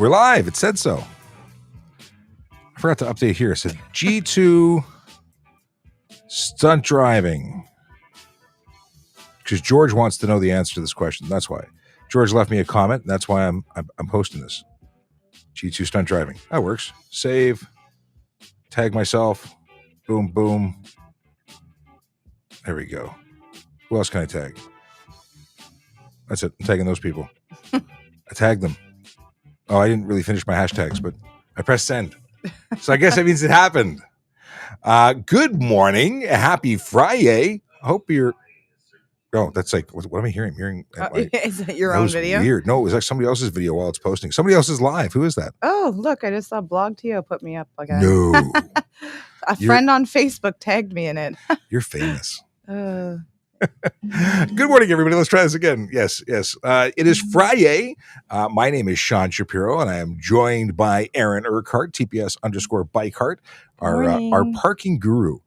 We're live. It said so. I forgot to update here. It said G2 stunt driving. Because George wants to know the answer to this question. That's why. George left me a comment. And that's why I'm posting this. G2 stunt driving. That works. Save. Tag myself. Boom, boom. There we go. Who else can I tag? That's it. I'm tagging those people. I tagged them. Oh, I didn't really finish my hashtags, but I pressed send. So I guess that means it happened. Good morning. Happy Friday. Hope you're... Oh, that's like, what am I hearing? I'm hearing is that your own video? Weird. No, it was like somebody else's video while it's posting. Somebody else's live. Who is that? Oh, look, I just saw Blog Tio put me up. Like No. A friend on Facebook tagged me in it. You're famous. Good morning, everybody. Let's try this again. Yes. It is Friday. My name is Sean Shapiro, and I am joined by Aaron Urquhart, TPS_Bikehart, our parking guru.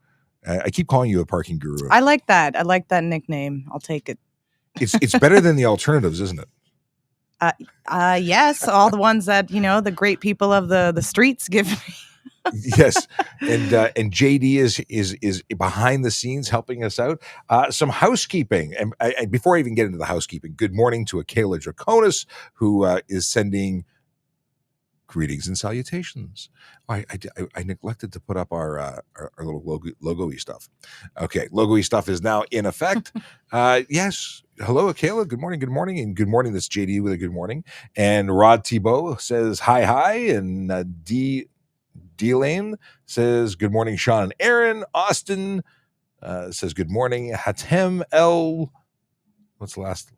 I keep calling you a parking guru. I like that. I like that nickname. I'll take it. It's better than the alternatives, isn't it? Yes. All the ones that, the great people of the streets give me. Yes, and JD is behind the scenes helping us out. Some housekeeping, and before I even get into the housekeeping, good morning to Akela Draconis, who is sending greetings and salutations. I neglected to put up our little logo-y stuff. Okay, logo-y stuff is now in effect. Yes, hello, Akela. Good morning, and good morning. That's JD with a good morning, and Rod Thibault says hi, and D-Lane says, good morning, Sean and Aaron. Austin says, good morning. Hatem L. What's the last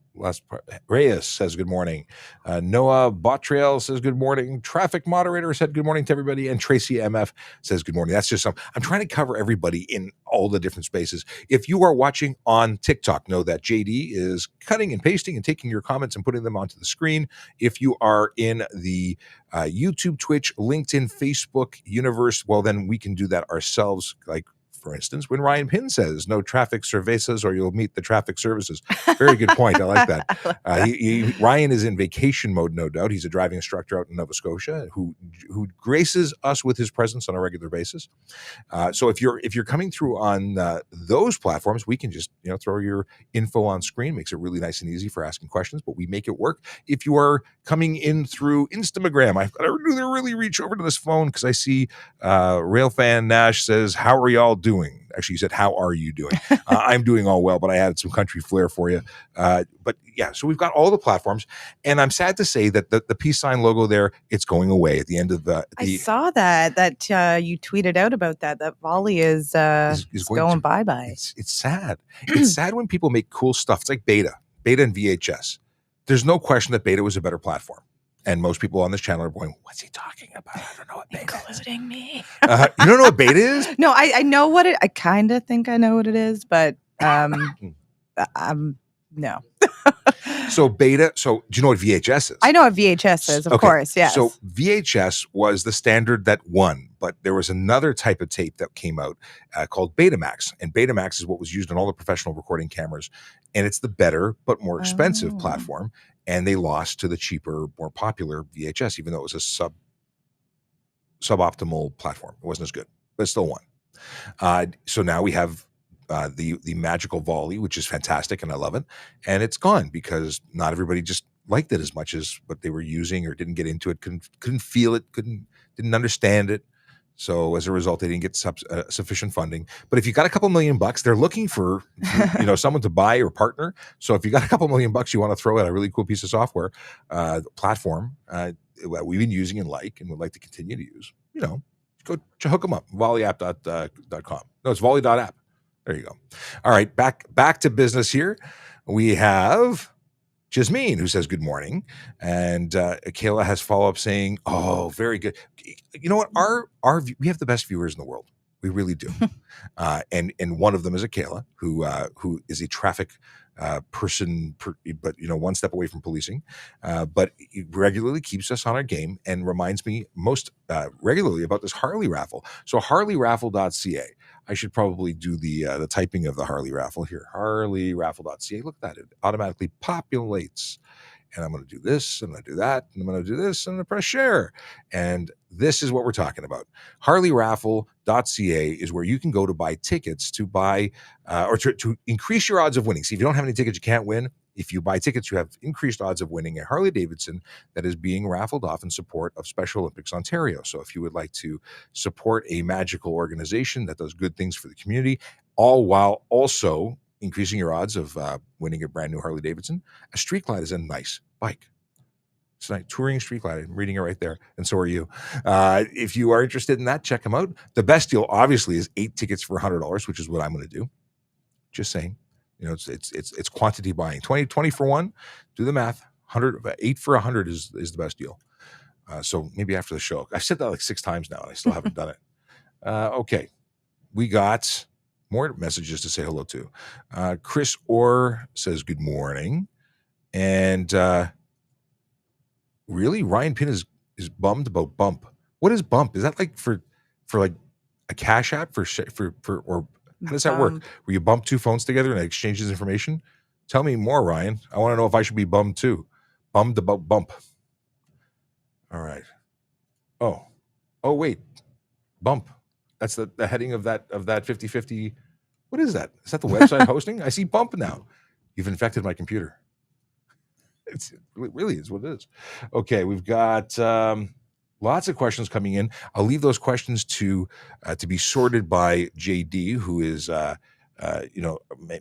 part? Reyes says, good morning. Noah Botrail says, good morning. Traffic Moderator said, good morning to everybody. And Tracy MF says, good morning. That's just I'm trying to cover everybody in all the different spaces. If you are watching on TikTok, know that JD is cutting and pasting and taking your comments and putting them onto the screen. If you are in the YouTube, Twitch, LinkedIn, Facebook universe, well, then we can do that ourselves. Like, for instance, when Ryan Pinn says, no traffic cervezas or you'll meet the traffic services. Very good point. I like that. Ryan is in vacation mode, no doubt. He's a driving instructor out in Nova Scotia who graces us with his presence on a regular basis. So if you're coming through on those platforms, we can just throw your info on screen. Makes it really nice and easy for asking questions, but we make it work. If you are coming in through Instagram, I've got to really reach over to this phone because I see Railfan Nash says, how are y'all doing? Actually, you said, how are you doing? I'm doing all well, but I added some country flair for you. But yeah, so we've got all the platforms, and I'm sad to say that the peace sign logo there, it's going away at the end of the I saw that you tweeted out about that Volley is going bye-bye. It's sad. It's sad when people make cool stuff. It's like Beta and VHS. There's no question that Beta was a better platform. And most people on this channel are going, what's he talking about? I don't know what Beta is. Including me. You don't know what Beta is? No, I know what I kind of think I know what it is, but no. So Beta, do you know what VHS is? I know what VHS is, of course, yes. So VHS was the standard that won, but there was another type of tape that came out called Betamax. And Betamax is what was used on all the professional recording cameras. And it's the better but more expensive platform. And they lost to the cheaper, more popular VHS, even though it was a suboptimal platform. It wasn't as good, but it still won. So now we have the magical Volley, which is fantastic, and I love it. And it's gone because not everybody just liked it as much as what they were using or didn't get into it, couldn't feel it, didn't understand it. So as a result, they didn't get sufficient funding. But if you got a couple $1,000,000, they're looking for someone to buy or partner. So if you got a couple $1,000,000, you want to throw at a really cool piece of software platform we've been using and would like to continue to use, go hook them up. volleyapp.com. No, it's volley.app. There you go. All right, back to business here. We have Jasmine, who says good morning, and Kayla has follow-up saying, oh, very good. You know what? We have the best viewers in the world. We really do. And one of them is Kayla, who is a traffic person, but one step away from policing. But he regularly keeps us on our game and reminds me most regularly about this Harley raffle. So harleyraffle.ca. I should probably do the typing of the Harley raffle here. Harleyraffle.ca. Look at that. It automatically populates. and I'm going to do this, and I'm going to do that, and I'm going to do this, and I'm going to press share. And this is what we're talking about. HarleyRaffle.ca is where you can go to buy tickets to buy or to increase your odds of winning. See, if you don't have any tickets, you can't win. If you buy tickets, you have increased odds of winning a Harley Davidson that is being raffled off in support of Special Olympics Ontario. So if you would like to support a magical organization that does good things for the community, all while also increasing your odds of winning a brand new Harley Davidson, a Street Glide is a nice bike. It's a nice touring Street Glide. I'm reading it right there, and so are you. If you are interested in that, check them out. The best deal, obviously, is 8 tickets for $100, which is what I'm going to do. Just saying. You know, it's quantity buying. 20 for one. Do the math. 8 for 100 is the best deal. So maybe after the show. I've said that like 6 times now, and I still haven't done it. Okay, we got more messages to say hello to. Chris Orr says good morning, and really, Ryan Pinn is bummed about Bump. What is Bump? Is that like for like a cash app for or how does that work? Where you bump 2 phones together and it exchanges information? Tell me more, Ryan. I want to know if I should be bummed too. Bummed about Bump. All right. Oh, wait. Bump. That's the heading of that 50/50. What is that? Is that the website hosting? I see Bump now. You've infected my computer. It really is what it is. Okay, we've got lots of questions coming in. I'll leave those questions to be sorted by JD, who is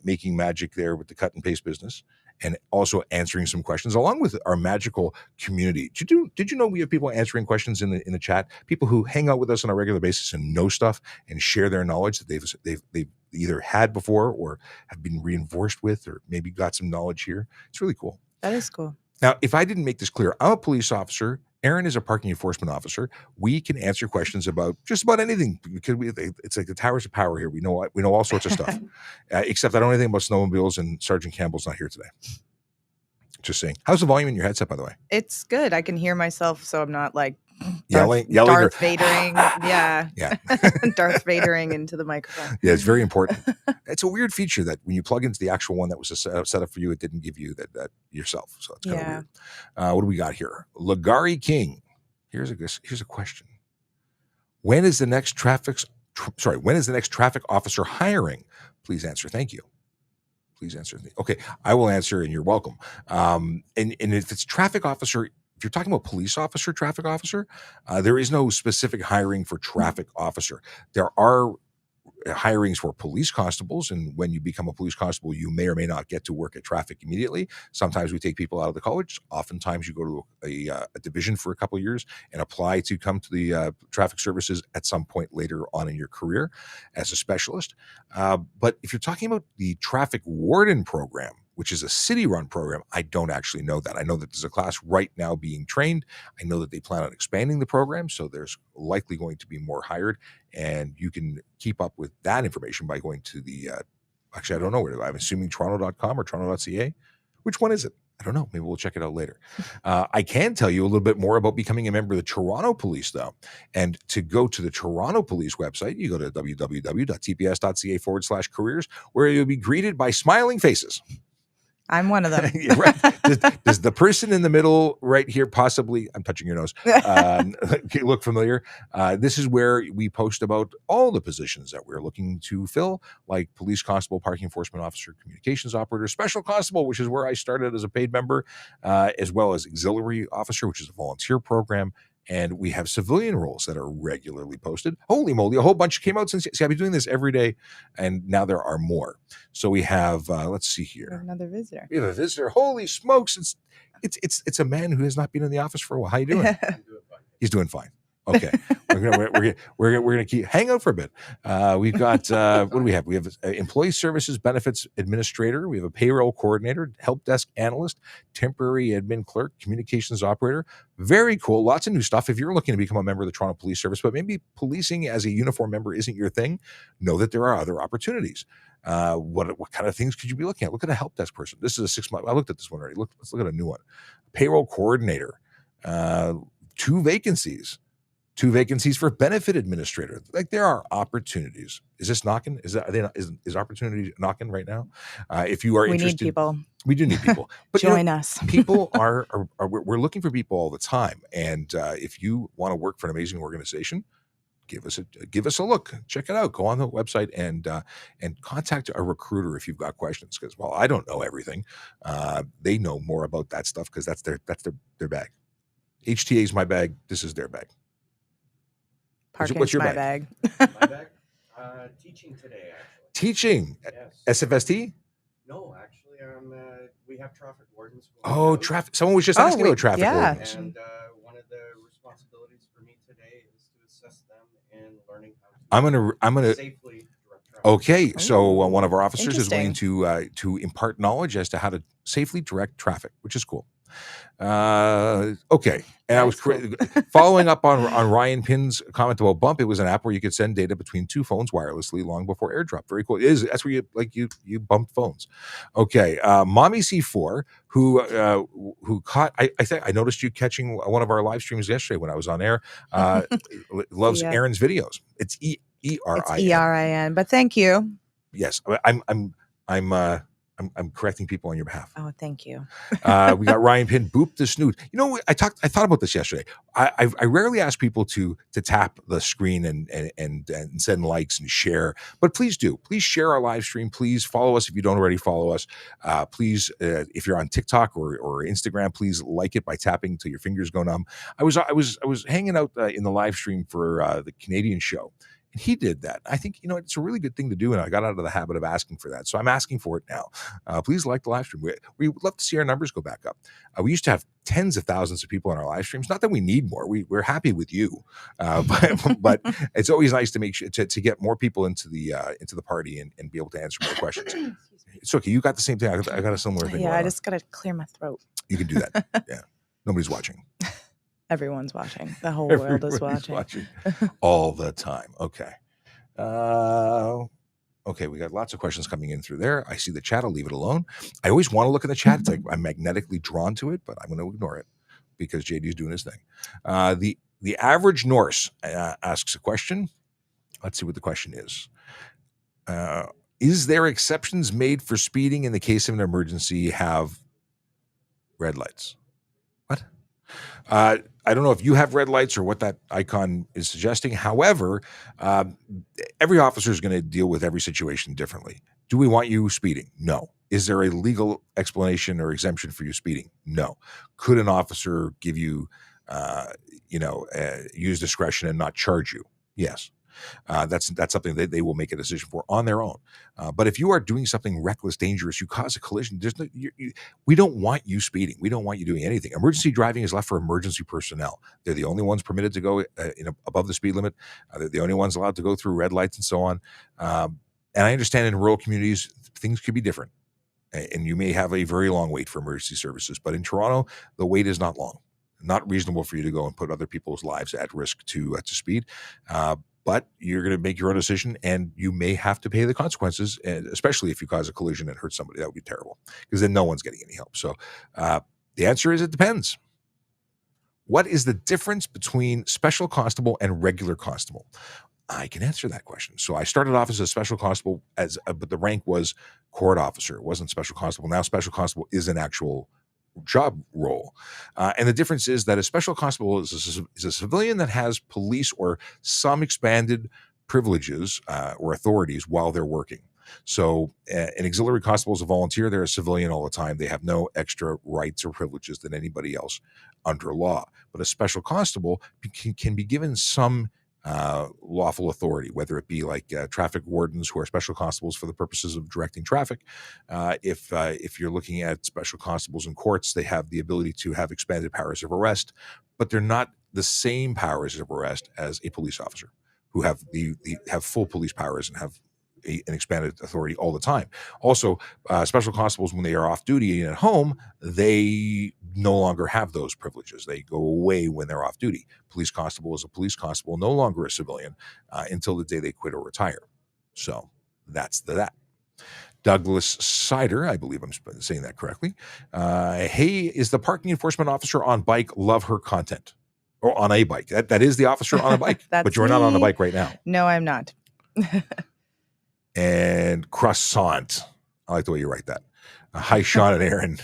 making magic there with the cut and paste business, and also answering some questions along with our magical community. Did you know we have people answering questions in the chat? People who hang out with us on a regular basis and know stuff and share their knowledge that they've either had before or have been reinforced with, or maybe got some knowledge here. It's really cool. That is cool. Now, if I didn't make this clear, I'm a police officer. Aaron is a parking enforcement officer. We can answer questions about just about anything because it's like the towers of power here. We know all sorts of stuff, except I don't know anything about snowmobiles, and Sergeant Campbell's not here today. Just saying. How's the volume in your headset, by the way? It's good. I can hear myself, so I'm not like yelling Darth Vadering. Yeah. Darth Vadering into the microphone. Yeah, it's very important. It's a weird feature that when you plug into the actual one that was set up for you, it didn't give you that yourself. So it's kind of weird. What do we got here? Lagari King. Here's a question. When is the next traffic officer hiring? Please answer. Thank you. Please answer. Okay, I will answer, and you're welcome. And if it's traffic officer, if you're talking about police officer, traffic officer, there is no specific hiring for traffic officer. There are hirings for police constables, and when you become a police constable, you may or may not get to work at traffic immediately. Sometimes we take people out of the college. Oftentimes you go to a division for a couple of years and apply to come to the traffic services at some point later on in your career as a specialist. But if you're talking about the traffic warden program, which is a city-run program, I don't actually know that. I know that there's a class right now being trained. I know that they plan on expanding the program, so there's likely going to be more hired, and you can keep up with that information by going to the, actually, I don't know where, I'm assuming toronto.com or toronto.ca. Which one is it? I don't know. Maybe we'll check it out later. I can tell you a little bit more about becoming a member of the Toronto Police, though. And to go to the Toronto Police website, you go to www.tps.ca/careers, where you'll be greeted by smiling faces. I'm one of them. Right. Does the person in the middle right here possibly, I'm touching your nose, look familiar? This is where we post about all the positions that we're looking to fill, like police constable, parking enforcement officer, communications operator, special constable, which is where I started as a paid member, as well as auxiliary officer, which is a volunteer program. And we have civilian roles that are regularly posted. Holy moly, a whole bunch came out since. See, I've been doing this every day, and now there are more. So we have, let's see here. We have another visitor. We have a visitor. Holy smokes! It's a man who has not been in the office for a while. How you doing? He's doing fine. Okay, we're gonna keep hang out for a bit. We've got what do we have? We have employee services benefits administrator. We have a payroll coordinator, help desk analyst, temporary admin clerk, communications operator. Very cool. Lots of new stuff. If you're looking to become a member of the Toronto Police Service, but maybe policing as a uniform member isn't your thing, know that there are other opportunities. What kind of things could you be looking at? Look at a help desk person. This is a 6 month. I looked at this one already. Let's look at a new one. Payroll coordinator. 2 vacancies. 2 vacancies for benefit administrator. Like, there are opportunities. Is this knocking? Is opportunity knocking right now? If you are interested, we need people. We do need people. But join us. People are we're looking for people all the time. And if you want to work for an amazing organization, give us a look. Check it out. Go on the website and contact a recruiter if you've got questions. Because, well, I don't know everything. They know more about that stuff because that's their bag. HTA is my bag. This is their bag. What's your bag? My bag? Teaching today, actually. Teaching? Yes. SFST? No, actually, we have traffic wardens. Oh, traffic. Someone was just asking about traffic wardens. And one of the responsibilities for me today is to assist them in learning how to I'm gonna safely direct traffic. Okay, so one of our officers is going to impart knowledge as to how to safely direct traffic, which is cool. Okay, and I was following up on Ryan Pinn's comment about Bump. It was an app where you could send data between 2 phones wirelessly long before AirDrop. Very cool. That's where you bumped phones. Okay, Mommy C4, who caught. I noticed you catching one of our live streams yesterday when I was on air. Loves Aaron's videos. It's ERIN. It's ERIN, but thank you. Yes, I'm correcting people on your behalf. Oh, thank you. We got Ryan Pinn, boop the snoot. You know, I thought about this yesterday. I rarely ask people to tap the screen and send likes and share, but please do. Please share our live stream. Please follow us if you don't already follow us. Please, if you're on TikTok or Instagram, please like it by tapping till your fingers go numb. I was hanging out in the live stream for the Canadian show. And he did that. I think, it's a really good thing to do, and I got out of the habit of asking for that. So I'm asking for it now. Please like the live stream. We would love to see our numbers go back up. We used to have tens of thousands of people on our live streams. Not that we need more. We're happy with you, but it's always nice to make sure to get more people into the party and be able to answer more questions. It's okay. You got the same thing. I got a similar thing. Yeah, I just got to clear my throat. You can do that. Yeah. Nobody's watching. Everyone's watching. The whole world is watching. All the time. Okay. Okay, we got lots of questions coming in through there. I see the chat. I'll leave it alone. I always want to look in the chat. It's like I'm magnetically drawn to it, but I'm going to ignore it because JD is doing his thing. The average Norse asks a question. Let's see what the question is. Is there exceptions made for speeding in the case of an emergency? Have red lights? What? I don't know if you have red lights or what that icon is suggesting. However, every officer is going to deal with every situation differently. Do we want you speeding? No. Is there a legal explanation or exemption for you speeding? No. Could an officer give you, use discretion and not charge you? Yes. That's something that they will make a decision for on their own. But if you are doing something reckless, dangerous, you cause a collision, we don't want you speeding. We don't want you doing anything. Emergency driving is left for emergency personnel. They're the only ones permitted to go above the speed limit. They're the only ones allowed to go through red lights and so on. And I understand in rural communities, things could be different. And you may have a very long wait for emergency services. But in Toronto, the wait is not long. Not reasonable for you to go and put other people's lives at risk to speed. But you're going to make your own decision, and you may have to pay the consequences, and especially if you cause a collision and hurt somebody. That would be terrible, because then no one's getting any help. So the answer is it depends. What is the difference between special constable and regular constable? I can answer that question. So I started off as a special constable, but the rank was court officer. It wasn't special constable. Now special constable is an actual job role. And the difference is that a special constable is a civilian that has police or some expanded privileges or authorities while they're working. So an auxiliary constable is a volunteer. They're a civilian all the time. They have no extra rights or privileges than anybody else under law. But a special constable can be given some lawful authority, whether it be like traffic wardens who are special constables for the purposes of directing traffic. If you're looking at special constables in courts, they have the ability to have expanded powers of arrest, but they're not the same powers of arrest as a police officer who have have full police powers and have an expanded authority all the time. Also, special constables, when they are off duty and at home, they no longer have those privileges. They go away when they're off duty. Police constable is a police constable, no longer a civilian, until the day they quit or retire. So that's that. Douglas Sider, I believe I'm saying that correctly. Hey, is the parking enforcement officer on bike? Love her content. Or on a bike. That is the officer on a bike, but you're not on a bike right now. No, I'm not. And croissant. I like the way you write that. Hi, Sean and Aaron,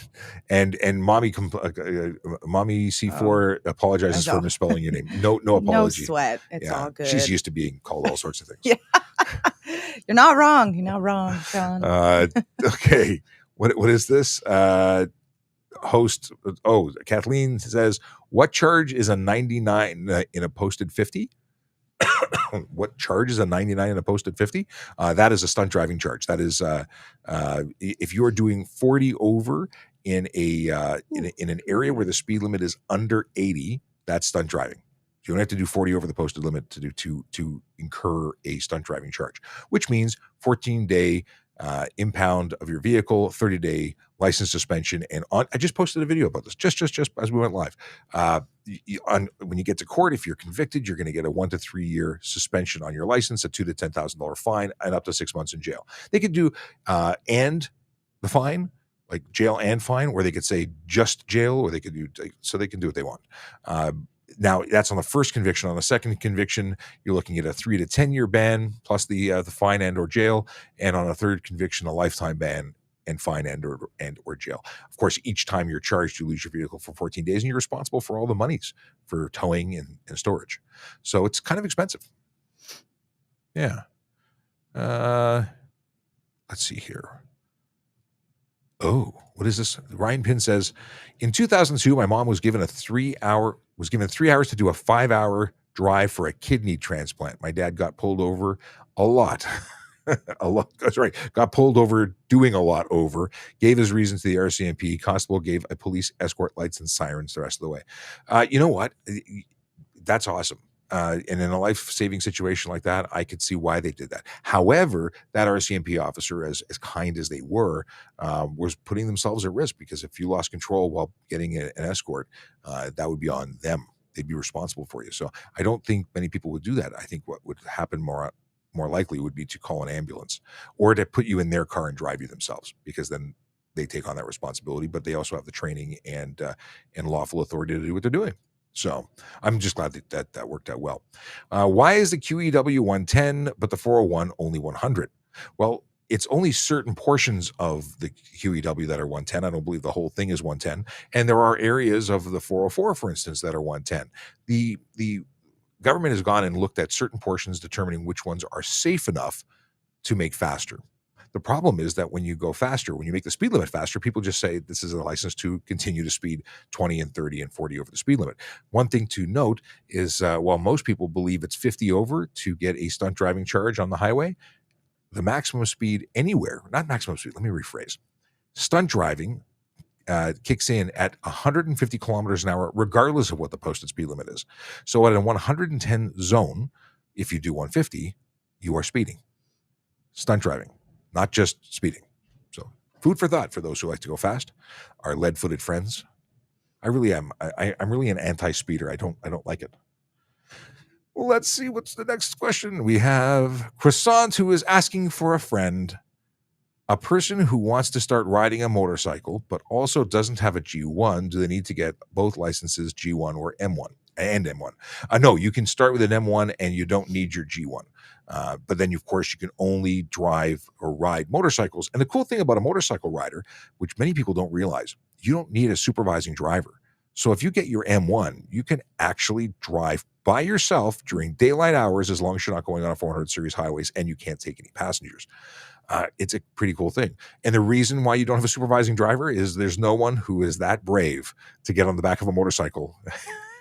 and mommy C4 apologizes for misspelling your name. No apology. No sweat. It's all good. She's used to being called all sorts of things. Yeah. You're not wrong. You're not wrong, Sean. Okay. What is this? Host. Oh, Kathleen says, what charge is a 99 in a posted 50? What charge is a 99 in a posted 50? That is a stunt driving charge. That is if you are doing 40 over in in an area where the speed limit is under 80, that's stunt driving. You don't have to do 40 over the posted limit to incur a stunt driving charge, which means 14-day impound of your vehicle, 30-day license suspension, and on. I just posted a video about this just as we went live. When you get to court, if you're convicted, you're going to get a 1 to 3 year suspension on your license, a $2,000 to $10,000 fine, and up to 6 months in jail. They could do and the fine, like jail and fine, or they could say just jail, or they could do so they can do what they want. Now that's on the first conviction. On the second conviction, you're looking at a 3 to 10 year ban plus the fine and or jail, and on a third conviction, a lifetime ban and fine and or jail. Of course, each time you're charged, you lose your vehicle for 14 days, and you're responsible for all the monies for towing and storage. So it's kind of expensive. Yeah. Let's see here. Oh, what is this? Ryan Pin says, in 2002, my mom was given 3 hours to do a 5-hour drive for a kidney transplant. My dad got pulled over a lot. That's right. Got pulled over doing a lot over. Gave his reasons to the RCMP. Constable gave a police escort lights and sirens the rest of the way. You know what? That's awesome. And in a life-saving situation like that, I could see why they did that. However, that RCMP officer, as kind as they were, was putting themselves at risk, because if you lost control while getting an escort, that would be on them. They'd be responsible for you. So I don't think many people would do that. I think what would happen more likely would be to call an ambulance or to put you in their car and drive you themselves, because then they take on that responsibility, but they also have the training and lawful authority to do what they're doing. So I'm just glad that worked out well. Why is the QEW 110, but the 401 only 100? Well, it's only certain portions of the QEW that are 110. I don't believe the whole thing is 110. And there are areas of the 404, for instance, that are 110. The government has gone and looked at certain portions, determining which ones are safe enough to make faster. The problem is that when you go faster, when you make the speed limit faster, people just say this is a license to continue to speed 20 and 30 and 40 over the speed limit. One thing to note is while most people believe it's 50 over to get a stunt driving charge on the highway, the maximum speed anywhere, not maximum speed, let me rephrase. Stunt driving kicks in at 150 kilometers an hour, regardless of what the posted speed limit is. So at a 110 zone, if you do 150, you are speeding. Stunt driving, not just speeding. So food for thought for those who like to go fast, our lead-footed friends. I really am. I'm really an anti-speeder. I don't like it. Well, let's see what's the next question. We have Croissant, who is asking for a friend. A person who wants to start riding a motorcycle but also doesn't have a G1, do they need to get both licenses, G1 or M1 and M1? No, you can start with an M1 and you don't need your G1. But then, of course, you can only drive or ride motorcycles. And the cool thing about a motorcycle rider, which many people don't realize, you don't need a supervising driver. So if you get your M1, you can actually drive by yourself during daylight hours, as long as you're not going on a 400 series highways and you can't take any passengers. It's a pretty cool thing. And the reason why you don't have a supervising driver is there's no one who is that brave to get on the back of a motorcycle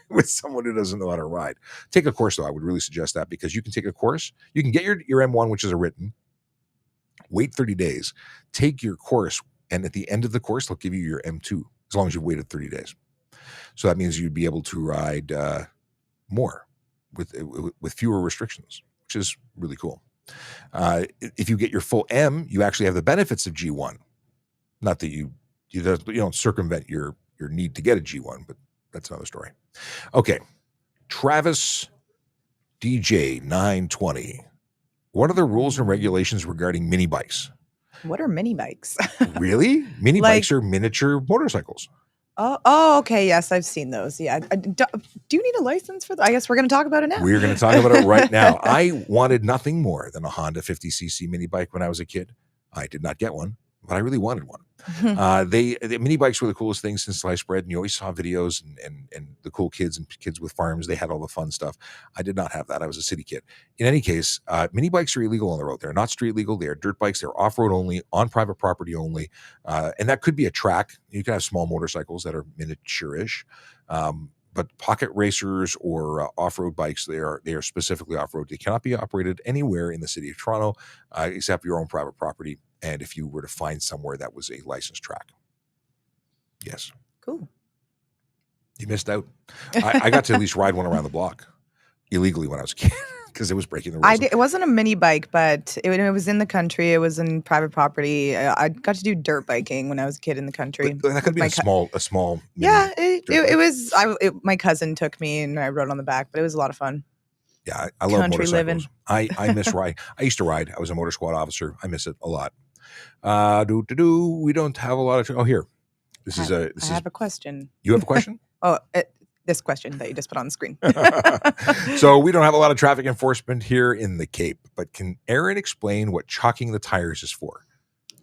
with someone who doesn't know how to ride. Take a course, though. I would really suggest that, because you can take a course. You can get your M1, which is a written, wait 30 days, take your course, and at the end of the course, they'll give you your M2, as long as you've waited 30 days. So that means you'd be able to ride more with fewer restrictions, which is really cool. If you get your full M, you actually have the benefits of G1. Not that you don't circumvent your need to get a G1, but that's another story. Okay. Travis DJ 920. What are the rules and regulations regarding mini bikes? What are mini bikes? Really? Mini bikes are miniature motorcycles. Okay. Yes, I've seen those. Yeah. Do you need a license for that? I guess we're going to talk about it now. We're going to talk about it right now. I wanted nothing more than a Honda 50cc mini bike when I was a kid. I did not get one, but I really wanted one. The mini bikes were the coolest thing since sliced bread, and you always saw videos and the cool kids and kids with farms. They had all the fun stuff. I did not have that. I was a city kid. In any case, mini bikes are illegal on the road. They're not street legal. They are dirt bikes. They're off-road only, on private property only, and that could be a track. You can have small motorcycles that are miniature-ish. But pocket racers or off-road bikes, they are specifically off-road. They cannot be operated anywhere in the city of Toronto except your own private property. And if you were to find somewhere that was a licensed track. Yes. Cool. You missed out. I got to at least ride one around the block illegally when I was a kid because it was breaking the rules. It wasn't a mini bike, but it was in the country. It was in private property. I got to do dirt biking when I was a kid in the country. But that could be a small. Yeah, it was. My cousin took me and I rode on the back, but it was a lot of fun. Yeah, I love country motorcycles. living. I miss ride. I used to ride. I was a motor squad officer. I miss it a lot. We don't have a lot of. Oh, here. I have a question. You have a question? This question that you just put on the screen. So we don't have a lot of traffic enforcement here in the Cape, but can Erin explain what chalking the tires is for?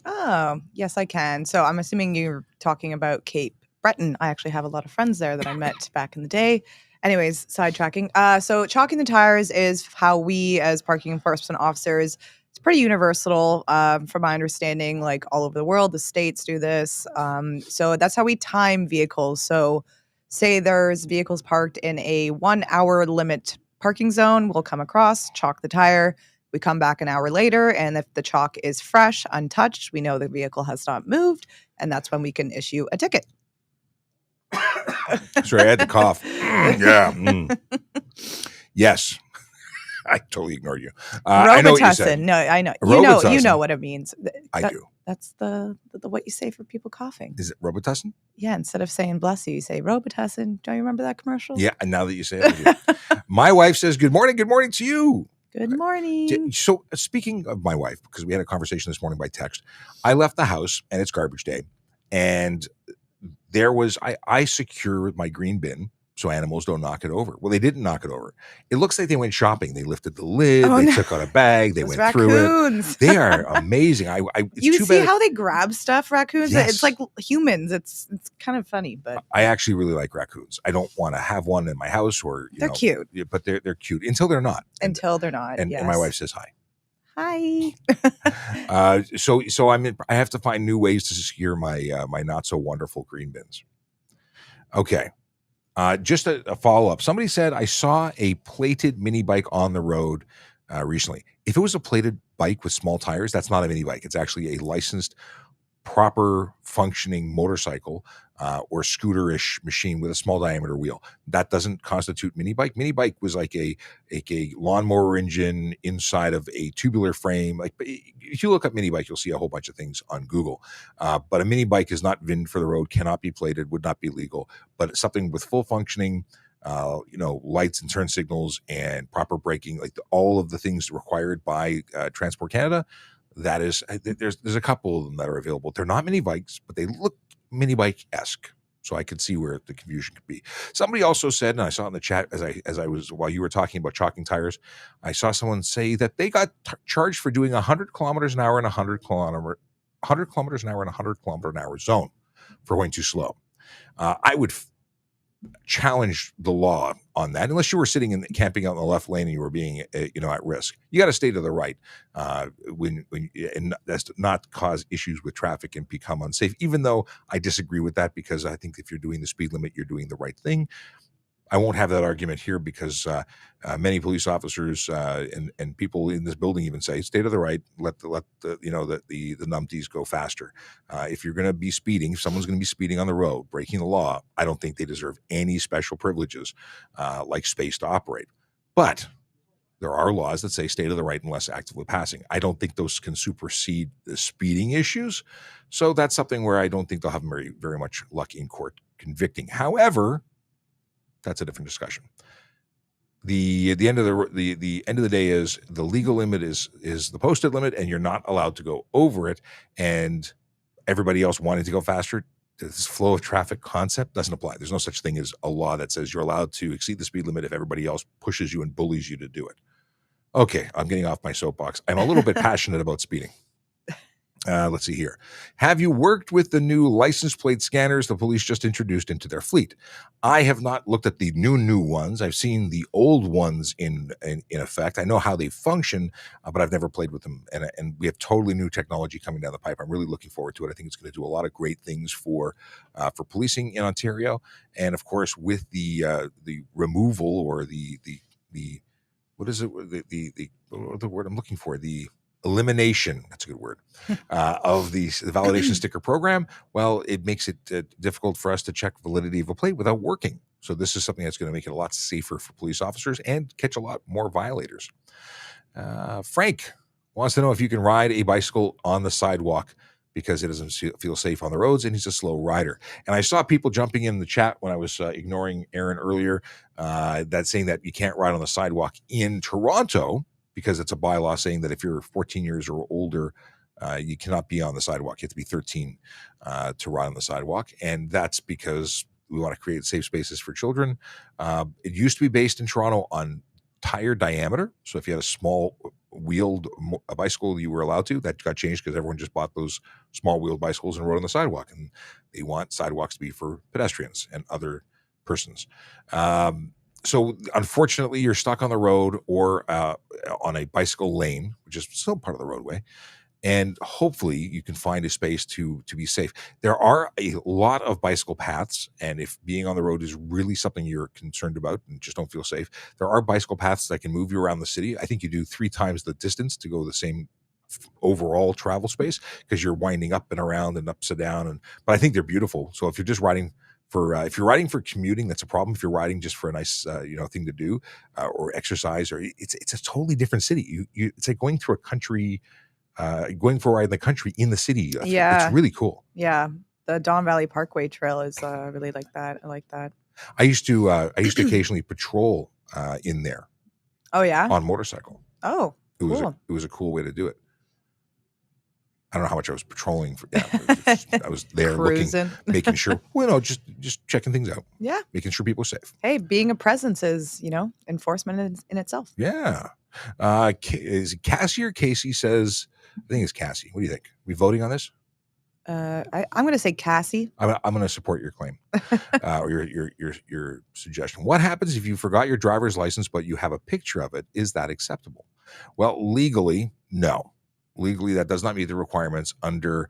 Oh, yes, I can. So I'm assuming you're talking about Cape Breton. I actually have a lot of friends there that I met back in the day. Anyways, sidetracking. So chalking the tires is how we as parking enforcement officers, it's pretty universal from my understanding, like all over the world, the states do this. So that's how we time vehicles. So say there's vehicles parked in a 1 hour limit parking zone, we'll come across, chalk the tire. We come back an hour later, and if the chalk is fresh, untouched, we know the vehicle has not moved, and that's when we can issue a ticket. Sorry, I had to cough. Yeah. Yes. I totally ignored you. I know what you said. No, I know. You know what it means. I do. That's the what you say for people coughing. Is it Robitussin? Yeah, instead of saying bless you say Robitussin. Don't you remember that commercial? Yeah, and now that you say it, I do. My wife says, good morning to you. Good morning. So speaking of my wife, because we had a conversation this morning by text, I left the house and it's garbage day. And there was, I secured my green bin so animals don't knock it over. Well, they didn't knock it over. It looks like they went shopping. They lifted the lid. Took out a bag. They went raccoons. Through it. They are amazing. You see how they grab stuff, raccoons? Yes. It's like humans. It's kind of funny, but I actually really like raccoons. I don't want to have one in my house or they're cute, but they're cute until they're not. And my wife says hi. Hi. So I have to find new ways to secure my my not so wonderful green bins. Okay. Just a follow-up. Somebody said, I saw a plated mini bike on the road recently. If it was a plated bike with small tires, that's not a mini bike. It's actually a licensed, proper functioning motorcycle or scooter-ish machine with a small diameter wheel. That doesn't constitute mini bike. Mini bike was like a lawnmower engine inside of a tubular frame. Like if you look up mini bike, you'll see a whole bunch of things on Google. But a mini bike is not VIN for the road, cannot be plated, would not be legal. But it's something with full functioning, lights and turn signals and proper braking, like all of the things required by Transport Canada. That is, there's a couple of them that are available. They're not mini bikes, but they look mini bike-esque. So I could see where the confusion could be. Somebody also said, and I saw in the chat as I was while you were talking about chalking tires, I saw someone say that they got charged for doing 100 kilometers an hour in 100 kilometers an hour in 100 kilometer an hour zone for going too slow. I would challenge the law on that, unless you were sitting and camping out in the left lane and you were being at risk. You got to stay to the right and that's to not cause issues with traffic and become unsafe, even though I disagree with that, because I think if you're doing the speed limit, you're doing the right thing. I won't have that argument here because many police officers and people in this building even say, stay to the right, let the numpties go faster. If you're going to be speeding, if someone's going to be speeding on the road, breaking the law, I don't think they deserve any special privileges like space to operate. But there are laws that say stay to the right unless actively passing. I don't think those can supersede the speeding issues. So that's something where I don't think they'll have very, very much luck in court convicting. However, that's a different discussion. The end of the day is the legal limit is the posted limit, and you're not allowed to go over it. And everybody else wanting to go faster this flow of traffic concept doesn't apply. There's no such thing as a law that says you're allowed to exceed the speed limit if everybody else pushes you and bullies you to do it. Okay, I'm getting off my soapbox. I'm a little bit passionate about speeding. Let's see here. Have you worked with the new license plate scanners the police just introduced into their fleet? I have not looked at the new ones. I've seen the old ones in effect. I know how they function, but I've never played with them. And we have totally new technology coming down the pipe. I'm really looking forward to it. I think it's going to do a lot of great things for policing in Ontario, and of course with the removal or the what is it? The word I'm looking for, the elimination, that's a good word, of the validation sticker program. Well, it makes it difficult for us to check validity of a plate without working. So this is something that's going to make it a lot safer for police officers and catch a lot more violators. Frank wants to know if you can ride a bicycle on the sidewalk because it doesn't feel safe on the roads, and he's a slow rider. And I saw people jumping in the chat when I was ignoring Aaron earlier, that saying that you can't ride on the sidewalk in Toronto because it's a bylaw saying that if you're 14 years or older, you cannot be on the sidewalk. You have to be 13 to ride on the sidewalk. And that's because we want to create safe spaces for children. It used to be based in Toronto on tire diameter. So if you had a small wheeled bicycle, you were allowed to. That got changed because everyone just bought those small wheeled bicycles and rode on the sidewalk. And they want sidewalks to be for pedestrians and other persons. So unfortunately, you're stuck on the road or on a bicycle lane, which is still part of the roadway. And hopefully you can find a space to be safe. There are a lot of bicycle paths, and if being on the road is really something you're concerned about and just don't feel safe, there are bicycle paths that can move you around the city. I think you do 3 times the distance to go the same overall travel space because you're winding up and around and upside down. But I think they're beautiful. So if you're just riding if you're riding for commuting, that's a problem. If you're riding just for a nice thing to do or exercise, or it's a totally different city. It's like going through a country. Going for a ride in the country in the city. Yeah. It's really cool. Yeah. The Don Valley Parkway Trail is really like that. I like that. I used to occasionally patrol in there. Oh, yeah? On motorcycle. Oh, cool. It was a cool way to do it. I don't know how much I was patrolling for. Yeah, I was there looking, making sure. Well, no, just checking things out. Yeah, making sure people are safe. Hey, being a presence is enforcement in itself. Yeah. Is it Cassie or Casey says? I think it's Cassie. What do you think? Are we voting on this? I'm going to say Cassie. I'm going to support your claim or your suggestion. What happens if you forgot your driver's license but you have a picture of it? Is that acceptable? Well, legally, no. Legally, that does not meet the requirements under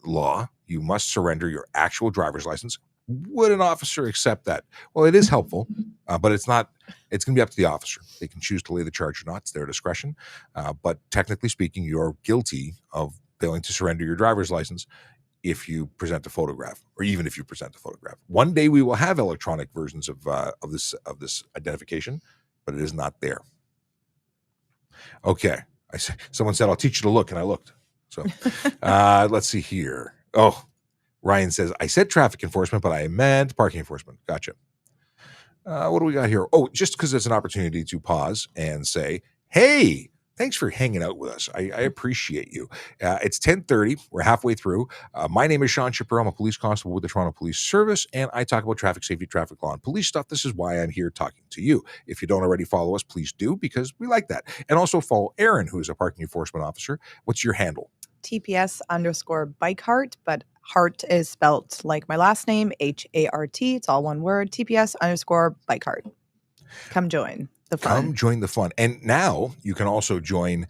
law. You must surrender your actual driver's license. Would an officer accept that? Well, it is helpful, but it's not. It's going to be up to the officer. They can choose to lay the charge or not. It's their discretion. But technically speaking, you're guilty of failing to surrender your driver's license if you present a photograph, or even if you present a photograph. One day we will have electronic versions of this identification, but it is not there. Okay. Someone said, I'll teach you to look, and I looked. So let's see here. Oh, Ryan says, I said traffic enforcement, but I meant parking enforcement. Gotcha. What do we got here? Oh, just because it's an opportunity to pause and say, hey, thanks for hanging out with us. I appreciate you. It's 10:30. We're halfway through. My name is Sean Shapiro. I'm a police constable with the Toronto Police Service, and I talk about traffic safety, traffic law, and police stuff. This is why I'm here talking to you. If you don't already follow us, please do, because we like that. And also follow Aaron, who is a parking enforcement officer. What's your handle? TPS_bikeheart, but heart is spelt like my last name, HART. It's all one word. TPS_bikeheart. Come join the fun. Come join the fun. And now you can also join.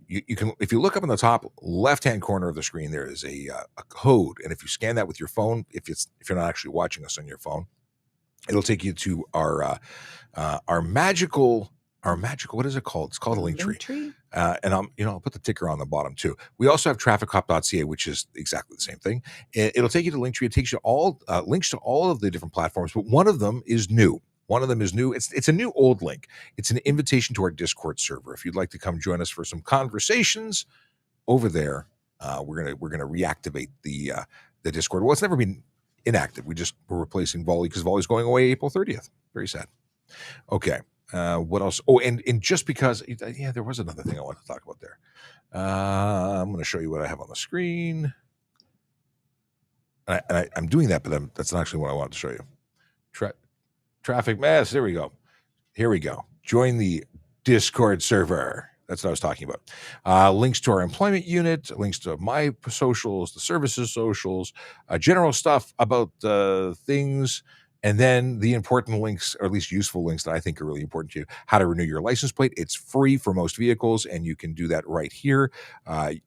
You can, if you look up in the top left-hand corner of the screen, there is a code, and if you scan that with your phone, if you're not actually watching us on your phone, it'll take you to our magical. What is it called? It's called a Linktree. And I'll put the ticker on the bottom too. We also have trafficcop.ca, which is exactly the same thing. It'll take you to Linktree. It takes you all links to all of the different platforms, but one of them is new. It's a new old link. It's an invitation to our Discord server. If you'd like to come join us for some conversations over there, we're gonna reactivate the Discord. Well, it's never been inactive. We're replacing Volley because Volley's going away April 30th. Very sad. Okay. What else? Oh, and just because, there was another thing I wanted to talk about there. I'm going to show you what I have on the screen. I'm doing that, but that's not actually what I wanted to show you. Traffic mess. There we go. Here we go. Join the Discord server. That's what I was talking about. Links to our employment unit, links to my socials, the services socials, general stuff about things, and then the important links, or at least useful links that I think are really important to you. How to renew your license plate. It's free for most vehicles, and you can do that right here.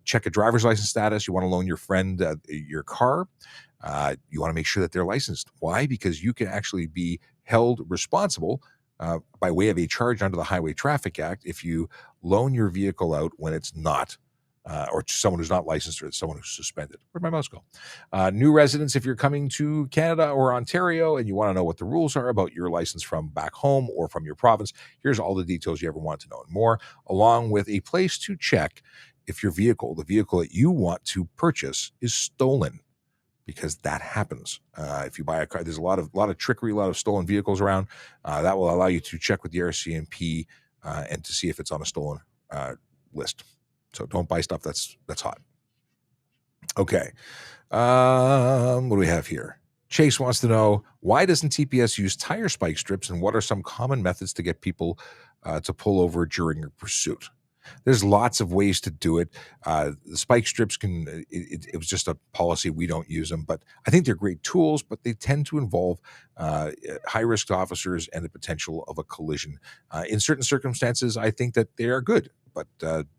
Check a driver's license status. You want to loan your friend your car. You want to make sure that they're licensed. Why? Because you can actually be held responsible by way of a charge under the Highway Traffic Act if you loan your vehicle out when it's not, or to someone who's not licensed or someone who's suspended. Where'd my mouse go? New residents, if you're coming to Canada or Ontario and you want to know what the rules are about your license from back home or from your province, here's all the details you ever want to know and more, along with a place to check if your vehicle, the vehicle that you want to purchase, is stolen. Because that happens. If you buy a car, there's a lot of trickery, a lot of stolen vehicles around. That will allow you to check with the RCMP and to see if it's on a stolen list. So don't buy stuff that's hot. Okay. What do we have here? Chase wants to know, why doesn't TPS use tire spike strips, and what are some common methods to get people to pull over during a pursuit? There's lots of ways to do it. The spike strips it was just a policy. We don't use them, but I think they're great tools, but they tend to involve high-risk officers and the potential of a collision. In certain circumstances, I think that they are good, but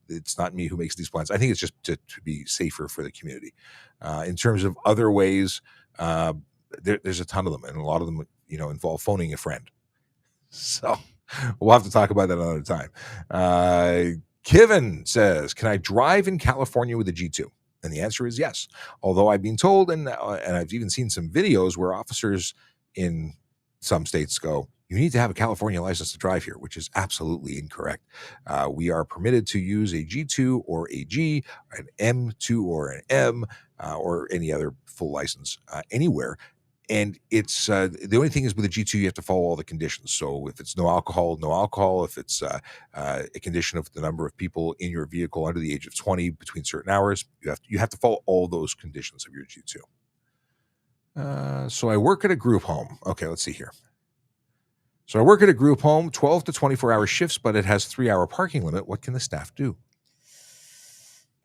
it's not me who makes these plans. I think it's just to be safer for the community. In terms of other ways, there's a ton of them, and a lot of them, involve phoning a friend. So we'll have to talk about that another time. Kevin says, can I drive in California with a G2? And the answer is yes. Although I've been told, and I've even seen some videos where officers in some states go, you need to have a California license to drive here, which is absolutely incorrect. We are permitted to use a G2 or a G, an M2 or an M, or any other full license anywhere. And it's the only thing is with a G2, you have to follow all the conditions. So if it's no alcohol, no alcohol. If it's a condition of the number of people in your vehicle under the age of 20 between certain hours, you have to follow all those conditions of your G2. So I work at a group home. Okay, let's see here. So I work at a group home, 12 to 24-hour shifts, but it has 3-hour parking limit. What can the staff do?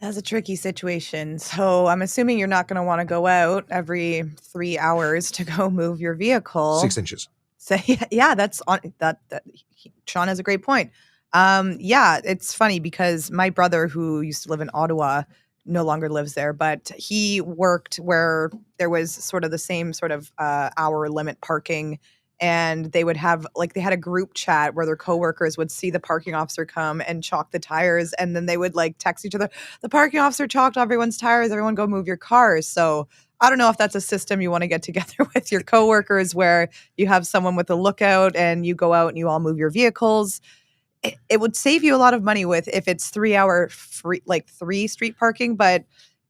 That's a tricky situation. So I'm assuming you're not going to want to go out every 3 hours to go move your vehicle. 6 inches. So yeah, that's on that. Sean has a great point. Yeah, it's funny because my brother, who used to live in Ottawa, no longer lives there, but he worked where there was sort of the same sort of hour limit parking. And they would have, they had a group chat where their coworkers would see the parking officer come and chalk the tires. And then they would text each other, the parking officer chalked everyone's tires, everyone go move your cars. So I don't know if that's a system you want to get together with your coworkers where you have someone with a lookout and you go out and you all move your vehicles. It would save you a lot of money if it's 3-hour free, 3 street parking. But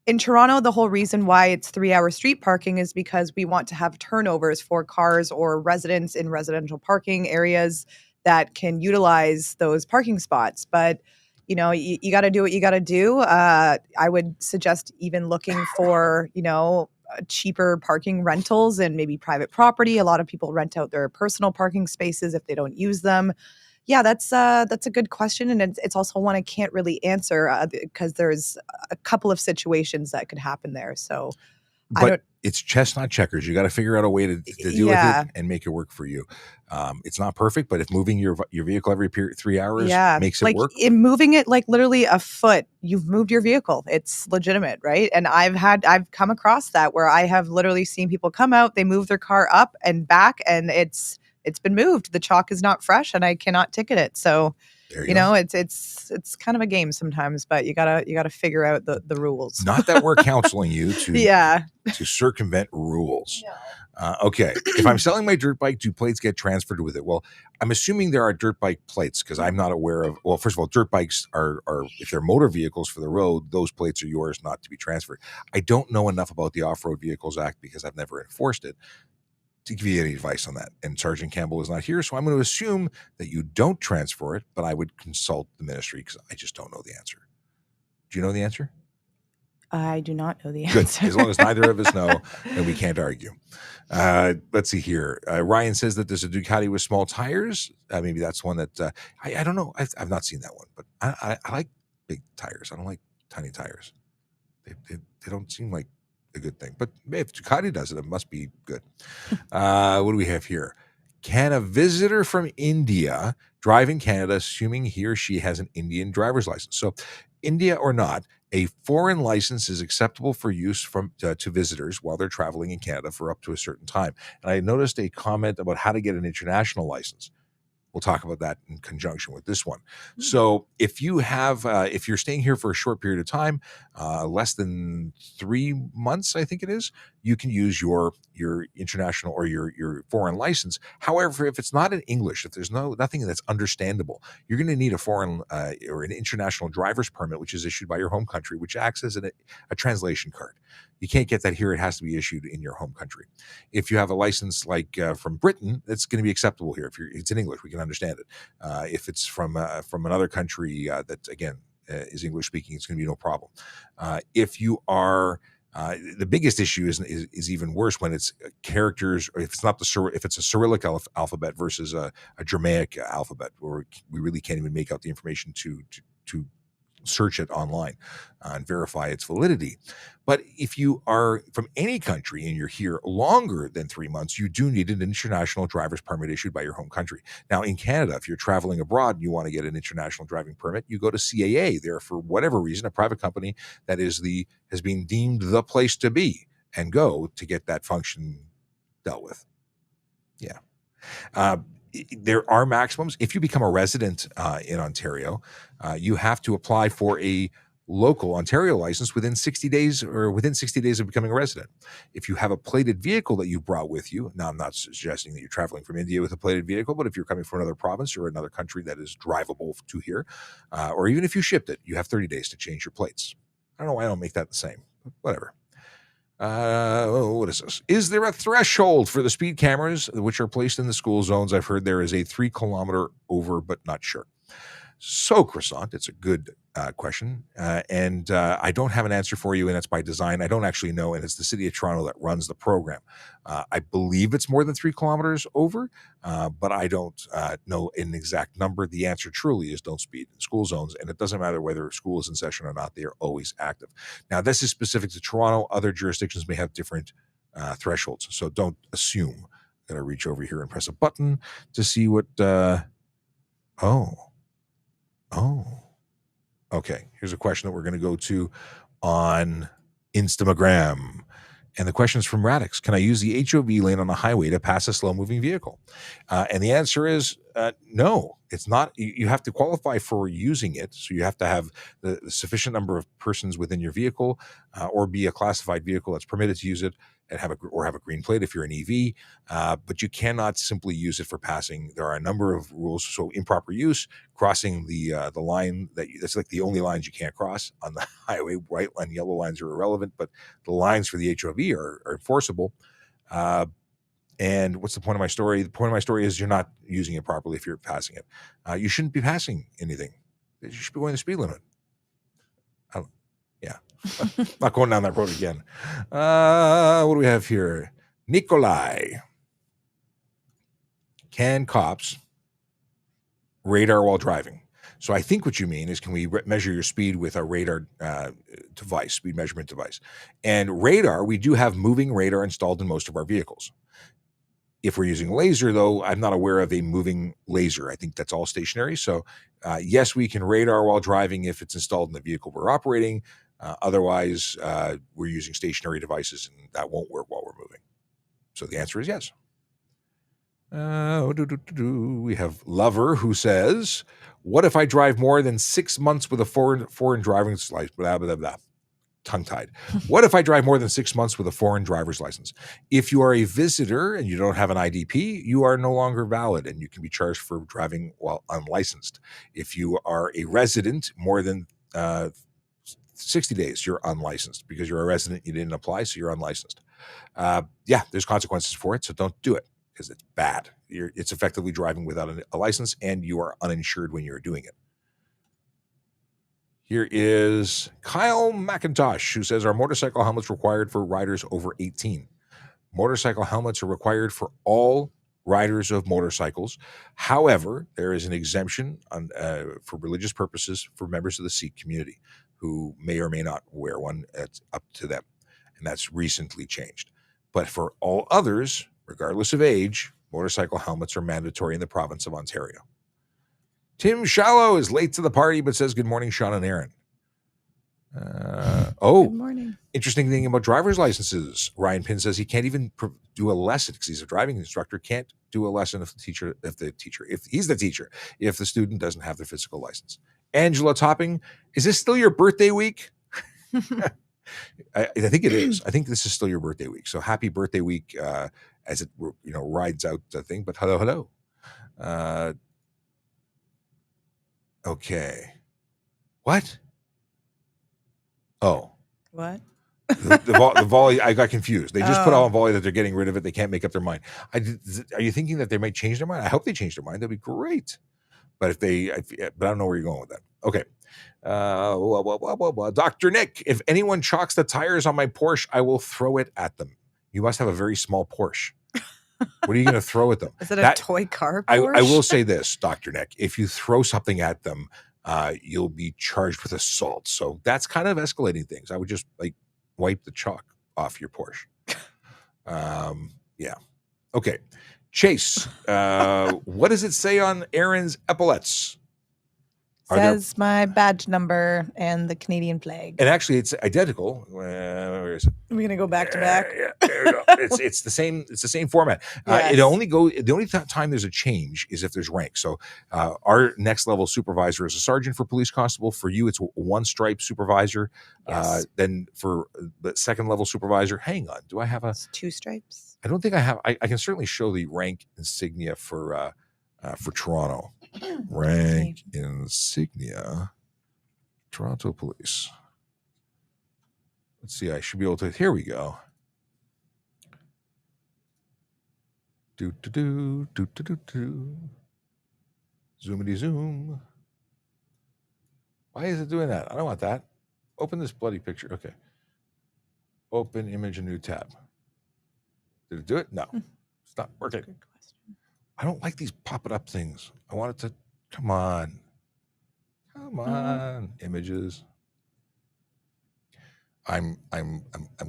in Toronto, the whole reason why it's 3-hour street parking is because we want to have turnovers for cars or residents in residential parking areas that can utilize those parking spots. But, you got to do what you got to do. I would suggest even looking for, cheaper parking rentals and maybe private property. A lot of people rent out their personal parking spaces if they don't use them. Yeah, that's a good question, and it's also one I can't really answer because there's a couple of situations that could happen there. So, but it's chess, not checkers. You got to figure out a way to deal with it and make it work for you. It's not perfect, but if moving your vehicle every 3 hours makes it work, in moving it literally a foot, you've moved your vehicle. It's legitimate, right? And I've come across that where I have literally seen people come out, they move their car up and back, and it's been moved. The chalk is not fresh, and I cannot ticket it. So, it's kind of a game sometimes, but you gotta figure out the rules. Not that we're counseling you to to circumvent rules. No. Okay, if I'm selling my dirt bike, do plates get transferred with it? Well, I'm assuming there are dirt bike plates because I'm not aware of. Well, first of all, dirt bikes are if they're motor vehicles for the road, those plates are yours, not to be transferred. I don't know enough about the Off-Road Vehicles Act because I've never enforced it to give you any advice on that. And Sergeant Campbell is not here, so I'm going to assume that you don't transfer it, but I would consult the ministry because I just don't know the answer. Do you know the answer? I do not know the Good. answer. As long as neither of us know, then we can't argue. Let's see here. Ryan says that there's a Ducati with small tires. Maybe that's one that I don't know. I've not seen that one, but I like big tires. I don't like tiny tires. They don't seem like a good thing. But if Ducati does it, it must be good. What do we have here? Can a visitor from India drive in Canada, assuming he or she has an Indian driver's license? So, India or not, a foreign license is acceptable for use to visitors while they're traveling in Canada for up to a certain time. And I noticed a comment about how to get an international license. We'll talk about that in conjunction with this one. So if you're staying here for a short period of time, less than 3 months, I think it is, you can use your international or your foreign license. However, if it's not in English, if there's nothing that's understandable, you're going to need a foreign or an international driver's permit, which is issued by your home country, which acts as a translation card. You can't get that here. It has to be issued in your home country. If you have a license like from Britain, it's going to be acceptable here. If it's in English, we can understand it. If it's from another country that again is English speaking, it's going to be no problem. If you are the biggest issue is even worse when it's characters, or if it's not if it's a Cyrillic alphabet versus a Germanic alphabet, where we really can't even make out the information to search it online and verify its validity. But if you are from any country and you're here longer than 3 months, you do need an international driver's permit issued by your home country. Now, in Canada, if you're traveling abroad and you want to get an international driving permit, you go to CAA. They're, for whatever reason, a private company that has been deemed the place to be and go to get that function dealt with. Yeah. There are maximums. If you become a resident in Ontario, you have to apply for a local Ontario license within 60 days of becoming a resident. If you have a plated vehicle that you brought with you, now I'm not suggesting that you're traveling from India with a plated vehicle, but if you're coming from another province or another country that is drivable to here, or even if you shipped it, you have 30 days to change your plates. I don't know why I don't make that the same, but whatever. What is this? Is there a threshold for the speed cameras which are placed in the school zones? I've heard there is a 3 kilometer over, but not sure. So, Croissant, it's a good question. And I don't have an answer for you, and it's by design. I don't actually know, and it's the City of Toronto that runs the program. I believe it's more than 3 kilometers over, but I don't know an exact number. The answer truly is don't speed in school zones, and it doesn't matter whether school is in session or not. They are always active. Now, this is specific to Toronto. Other jurisdictions may have different thresholds, so don't assume. I'm going to reach over here and press a button to see what... Okay, here's a question that we're going to go to on Instagram. And the question is from Radix. Can I use the HOV lane on a highway to pass a slow-moving vehicle? And the answer is no. It's not. You have to qualify for using it. So you have to have the sufficient number of persons within your vehicle or be a classified vehicle that's permitted to use it and have a green plate if you're an EV. But you cannot simply use it for passing. There are a number of rules. So improper use, crossing the line that's like the only lines you can't cross on the highway. White and yellow lines are irrelevant, but the lines for the HOV are enforceable. And what's the point of my story? The point of my story is you're not using it properly if you're passing it. You shouldn't be passing anything. You should be going the speed limit. Not going down that road again. What do we have here? Nikolai. Can cops radar while driving? So I think what you mean is, can we measure your speed with a radar device, speed measurement device? And radar, we do have moving radar installed in most of our vehicles. If we're using laser, though, I'm not aware of a moving laser. I think that's all stationary. So yes, we can radar while driving if it's installed in the vehicle we're operating. Otherwise, we're using stationary devices, and that won't work while we're moving. So the answer is yes. We have Lover, who says, what if I drive more than 6 months with a foreign driver's license? Blah, blah, blah. Tongue-tied. What if I drive more than 6 months with a foreign driver's license? If you are a visitor and you don't have an IDP, you are no longer valid, and you can be charged for driving while unlicensed. If you are a resident more than 60 days, you're unlicensed. Because you're a resident, you didn't apply, so you're unlicensed. There's consequences for it, so don't do it, because it's bad. It's effectively driving without a license, and you are uninsured when you're doing it. Here is Kyle McIntosh, who says, are motorcycle helmets required for riders over 18? Motorcycle helmets are required for all riders of motorcycles. However, there is an exemption for religious purposes for members of the Sikh community who may or may not wear one. It's up to them. And that's recently changed. But for all others, regardless of age, motorcycle helmets are mandatory in the province of Ontario. Tim Shallow is late to the party, but says, good morning, Sean and Aaron. Good morning. Interesting thing about driver's licenses. Ryan Pinn says he can't even do a lesson because he's a driving instructor, can't do a lesson if he's the teacher, if the student doesn't have their physical license. Angela Topping, is this still your birthday week? I think it is. I think this is still your birthday week. So happy birthday week as it rides out the thing. But hello. Okay. What? Oh. What? the volley, I got confused. They just put on volley that they're getting rid of it. They can't make up their mind. Are you thinking that they might change their mind? I hope they change their mind. That'd be great. But but I don't know where you're going with that. Okay. Dr. Nick, if anyone chalks the tires on my Porsche, I will throw it at them. You must have a very small Porsche. What are you going to throw at them? Is it a toy car Porsche? I will say this, Dr. Nick. If you throw something at them, you'll be charged with assault. So that's kind of escalating things. I would just wipe the chalk off your Porsche. Yeah. Okay. Chase, what does it say on Aaron's epaulets? Says my badge number and the Canadian flag. And actually, it's identical. Where is it? We're going to go back to back. Yeah, there we go. It's the same. It's the same format. Yes. The only time there's a change is if there's rank. So our next level supervisor is a sergeant for police constable. For you, it's one stripe supervisor. Yes. Then for the second level supervisor, hang on. Do I have It's 2 stripes? I don't think I have. I can certainly show the rank insignia for Toronto. Rank insignia, Toronto Police. Let's see. I should be able to. Here we go. Do. Zoomity zoom. Why is it doing that? I don't want that. Open this bloody picture. Okay. Open image, a new tab. Did it do it? No. It's not working. Good question. I don't like these popping up things. I want it to come on. Images. I'm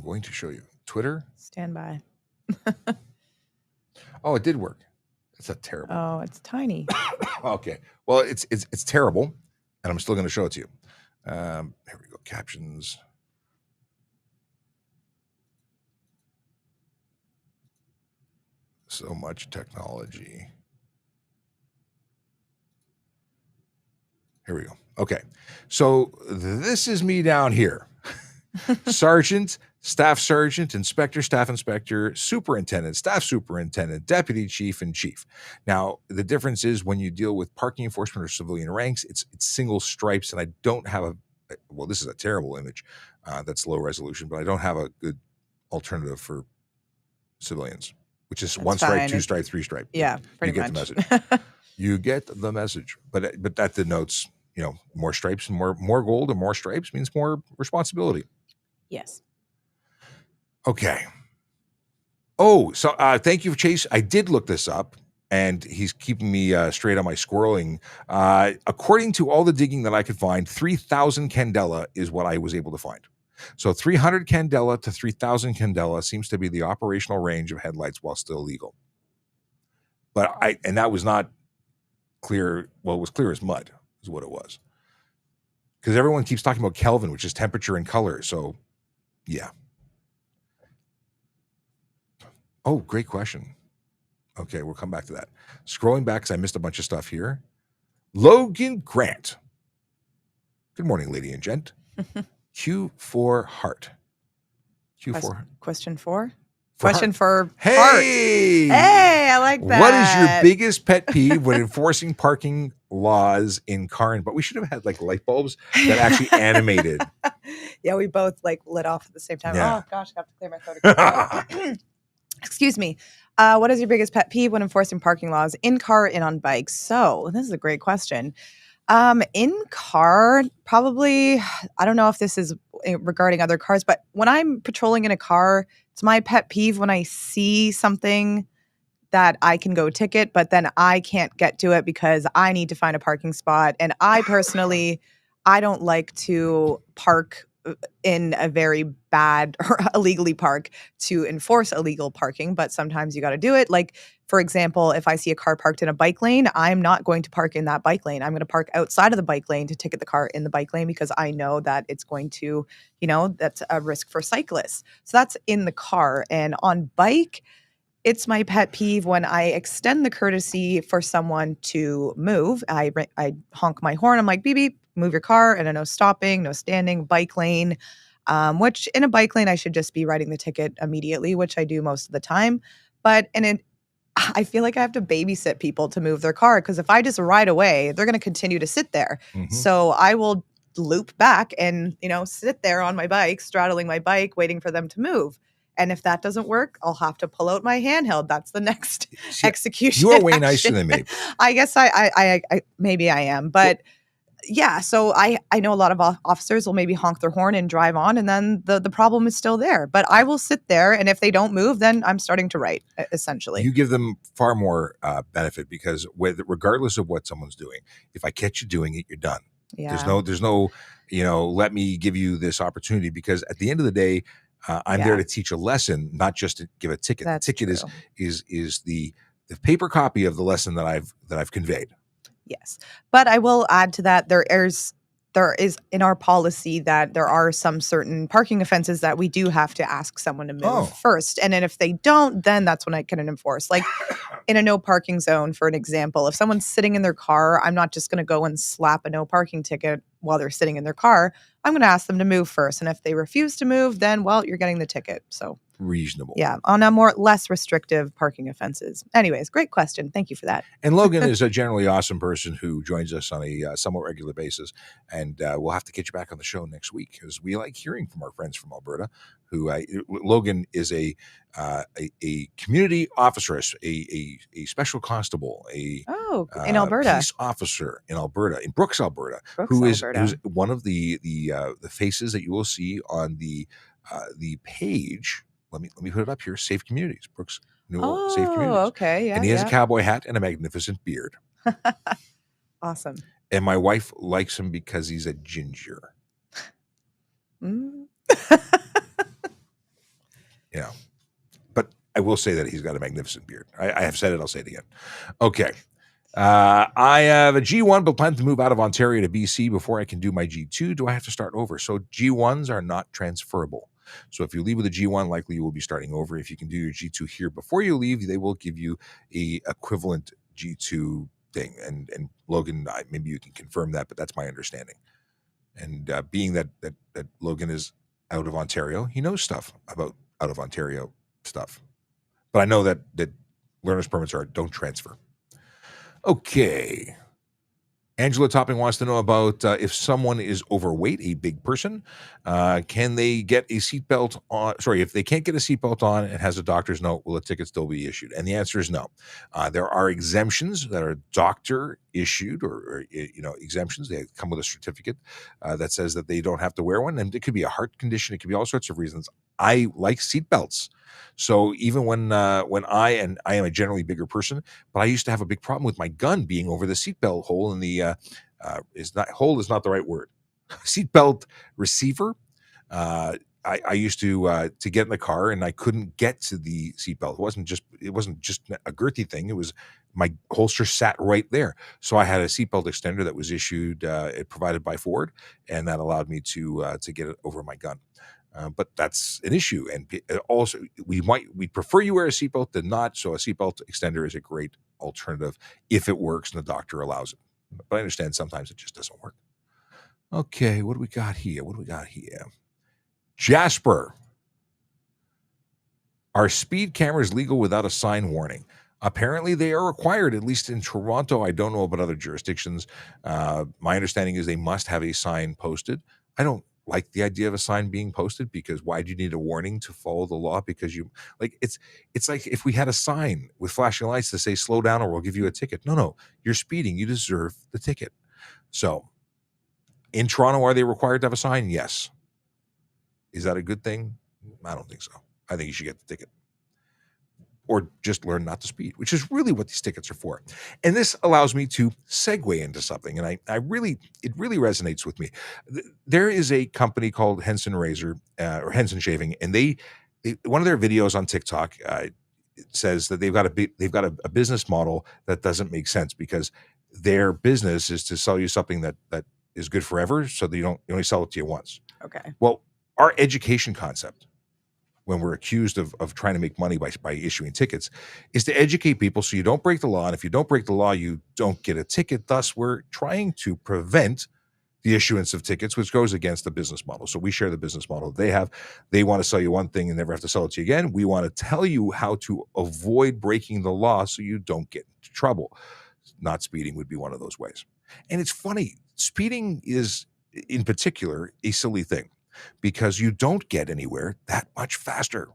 going to show you. Twitter. Stand by. Oh, it did work. It's a terrible. Oh, it's tiny. Okay. Well, it's terrible, and I'm still going to show it to you. Here we go. Captions. So much technology. Here we go. Okay. So this is me down here. Sergeant, staff sergeant, inspector, staff inspector, superintendent, staff superintendent, deputy chief, and chief. Now, the difference is when you deal with parking enforcement or civilian ranks, it's single stripes, and I don't have this is a terrible image that's low resolution, but I don't have a good alternative for civilians, which is one stripe, 2 stripe, 3 stripe. Yeah, pretty much. You get the message. You get the message. But that denotes, more stripes and more gold and more stripes means more responsibility. Yes. Okay. Oh, so thank you, Chase. I did look this up, and he's keeping me straight on my squirreling. According to all the digging that I could find, 3,000 candela is what I was able to find. So 300 candela to 3,000 candela seems to be the operational range of headlights while still legal. But that was not clear. Well, it was clear as mud is what it was. Because everyone keeps talking about Kelvin, which is temperature and color. So, yeah. Oh, great question. Okay, we'll come back to that. Scrolling back because I missed a bunch of stuff here. Logan Grant. Good morning, lady and gent. Q4 heart. Q4. Question 4? For Question heart. for heart. Hey! Hey, I like that. What is your biggest pet peeve when enforcing parking laws in car? But we should have had light bulbs that actually animated. Yeah, we both lit off at the same time. Yeah. Oh gosh, I have to clear my throat again. Excuse me. What is your biggest pet peeve when enforcing parking laws in car and on bikes? So this is a great question. In car, probably, I don't know if this is regarding other cars, but when I'm patrolling in a car, it's my pet peeve when I see something that I can go ticket, but then I can't get to it because I need to find a parking spot. And I personally, I don't like to park in a very bad or illegally park to enforce illegal parking, but sometimes you got to do it. Like, for example, if I see a car parked in a bike lane, I'm not going to park in that bike lane. I'm going to park outside of the bike lane to ticket the car in the bike lane because I know that it's going to, that's a risk for cyclists. So that's in the car. And on bike, it's my pet peeve when I extend the courtesy for someone to move. I honk my horn. I'm like, beep, beep, move your car. And no stopping, no standing, bike lane, which in a bike lane, I should just be writing the ticket immediately, which I do most of the time. But I feel like I have to babysit people to move their car because if I just ride away, they're going to continue to sit there. Mhm. So I will loop back and, sit there on my bike, straddling my bike, waiting for them to move. And if that doesn't work, I'll have to pull out my handheld. That's the next See, execution. you are way nicer action. than me. I guess I maybe I am, but yeah. So I know a lot of officers will maybe honk their horn and drive on, and then the problem is still there. But I will sit there, and if they don't move, then I'm starting to write. Essentially, You give them far more benefit because regardless of what someone's doing, if I catch you doing it, you're done. yeah. There's no, let me give you this opportunity because at the end of the day, I'm Yeah. there to teach a lesson, not just to give a ticket. That's the ticket true. is the paper copy of the lesson that I've conveyed. Yes. But I will add to that there is in our policy that there are some certain parking offenses that we do have to ask someone to move first. And then if they don't, then that's when I can enforce. Like in a no parking zone, for an example, if someone's sitting in their car, I'm not just going to go and slap a no parking ticket while they're sitting in their car. I'm going to ask them to move first. And if they refuse to move, then, well, you're getting the ticket. So Reasonable. yeah, on a less restrictive parking offenses. Anyways, great question. Thank you for that. And Logan is a generally awesome person who joins us on a somewhat regular basis. And we'll have to get you back on the show next week because we like hearing from our friends from Alberta. Logan is a community officer, a special constable, in Alberta, peace officer in Alberta, in Brooks, Alberta, who's who's one of the faces that you will see on the page. Let me put it up here. Safe Communities, Brooks Newell, Safe Communities. Okay, yeah. And he has a cowboy hat and a magnificent beard. Awesome. And my wife likes him because he's a ginger. But I will say that he's got a magnificent beard. I have said it. I'll say it again. Okay. I have a G1, but plan to move out of Ontario to BC before I can do my G2. Do I have to start over? So G1s are not transferable. So if you leave with a G1, likely you will be starting over. If you can do your G2 here before you leave, they will give you a equivalent G2 thing. And Logan, maybe you can confirm that, but that's my understanding. And being that Logan is out of Ontario, he knows stuff about out of Ontario stuff. But I know that learner's permits don't transfer. Okay. Angela Topping wants to know about if someone is overweight, a big person, can they get a seatbelt on? Sorry, if they can't get a seatbelt on and has a doctor's note, will a ticket still be issued? And the answer is no. There are exemptions that are doctor issued or exemptions. They come with a certificate that says that they don't have to wear one. And it could be a heart condition. It could be all sorts of reasons. I like seatbelts. So even when I am a generally bigger person, but I used to have a big problem with my gun being over the seatbelt hole in the is not the right word. Seatbelt receiver. I used to get in the car and I couldn't get to the seatbelt. It wasn't just a girthy thing. It was my holster sat right there. So I had a seatbelt extender that was issued, provided by Ford, and that allowed me to get it over my gun. But that's an issue, and also we prefer you wear a seatbelt than not. So a seatbelt extender is a great alternative if it works and the doctor allows it. But I understand sometimes it just doesn't work. Okay, what do we got here? Jasper, are speed cameras legal without a sign warning? Apparently they are required, at least in Toronto. I don't know about other jurisdictions. My understanding is they must have a sign posted. I don't like the idea of a sign being posted because why do you need a warning to follow the law? Because it's like if we had a sign with flashing lights to say slow down or we'll give you a ticket. No, you're speeding. You deserve the ticket. So in Toronto, are they required to have a sign? Yes. Is that a good thing? I don't think so. I think you should get the ticket. Or just learn not to speed, which is really what these tickets are for. And this allows me to segue into something. And it really resonates with me. There is a company called Henson Razor or Henson Shaving, and they one of their videos on TikTok says that they've got a business model that doesn't make sense because their business is to sell you something that is good forever, so that you only sell it to you once. Okay. Well, our education concept, when we're accused of trying to make money by issuing tickets, is to educate people so you don't break the law. And if you don't break the law, you don't get a ticket. Thus, we're trying to prevent the issuance of tickets, which goes against the business model. So we share the business model they have. They want to sell you one thing and never have to sell it to you again. We want to tell you how to avoid breaking the law so you don't get into trouble. Not speeding would be one of those ways. And it's funny, speeding is, in particular, a silly thing, because you don't get anywhere that much faster.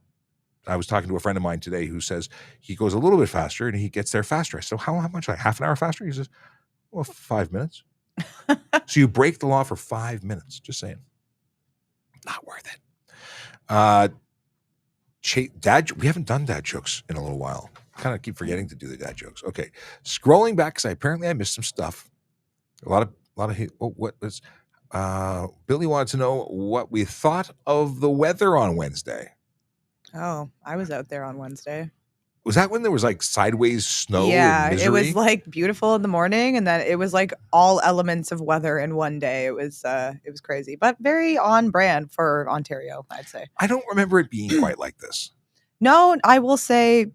I was talking to a friend of mine today who says he goes a little bit faster and he gets there faster. So how much? Like half an hour faster? He says, well, 5 minutes. So you break the law for 5 minutes. Just saying. Not worth it. We haven't done dad jokes in a little while. Kind of keep forgetting to do the dad jokes. Okay. Scrolling back, because I missed some stuff. A lot of what was Billy wanted to know what we thought of the weather on Wednesday. Oh, I was out there on Wednesday. Was that when there was like sideways snow? Yeah, and misery? It was like beautiful in the morning, and then it was like all elements of weather in one day. It was crazy, but very on brand for Ontario, I'd say. I don't remember it being quite like this. No, I will say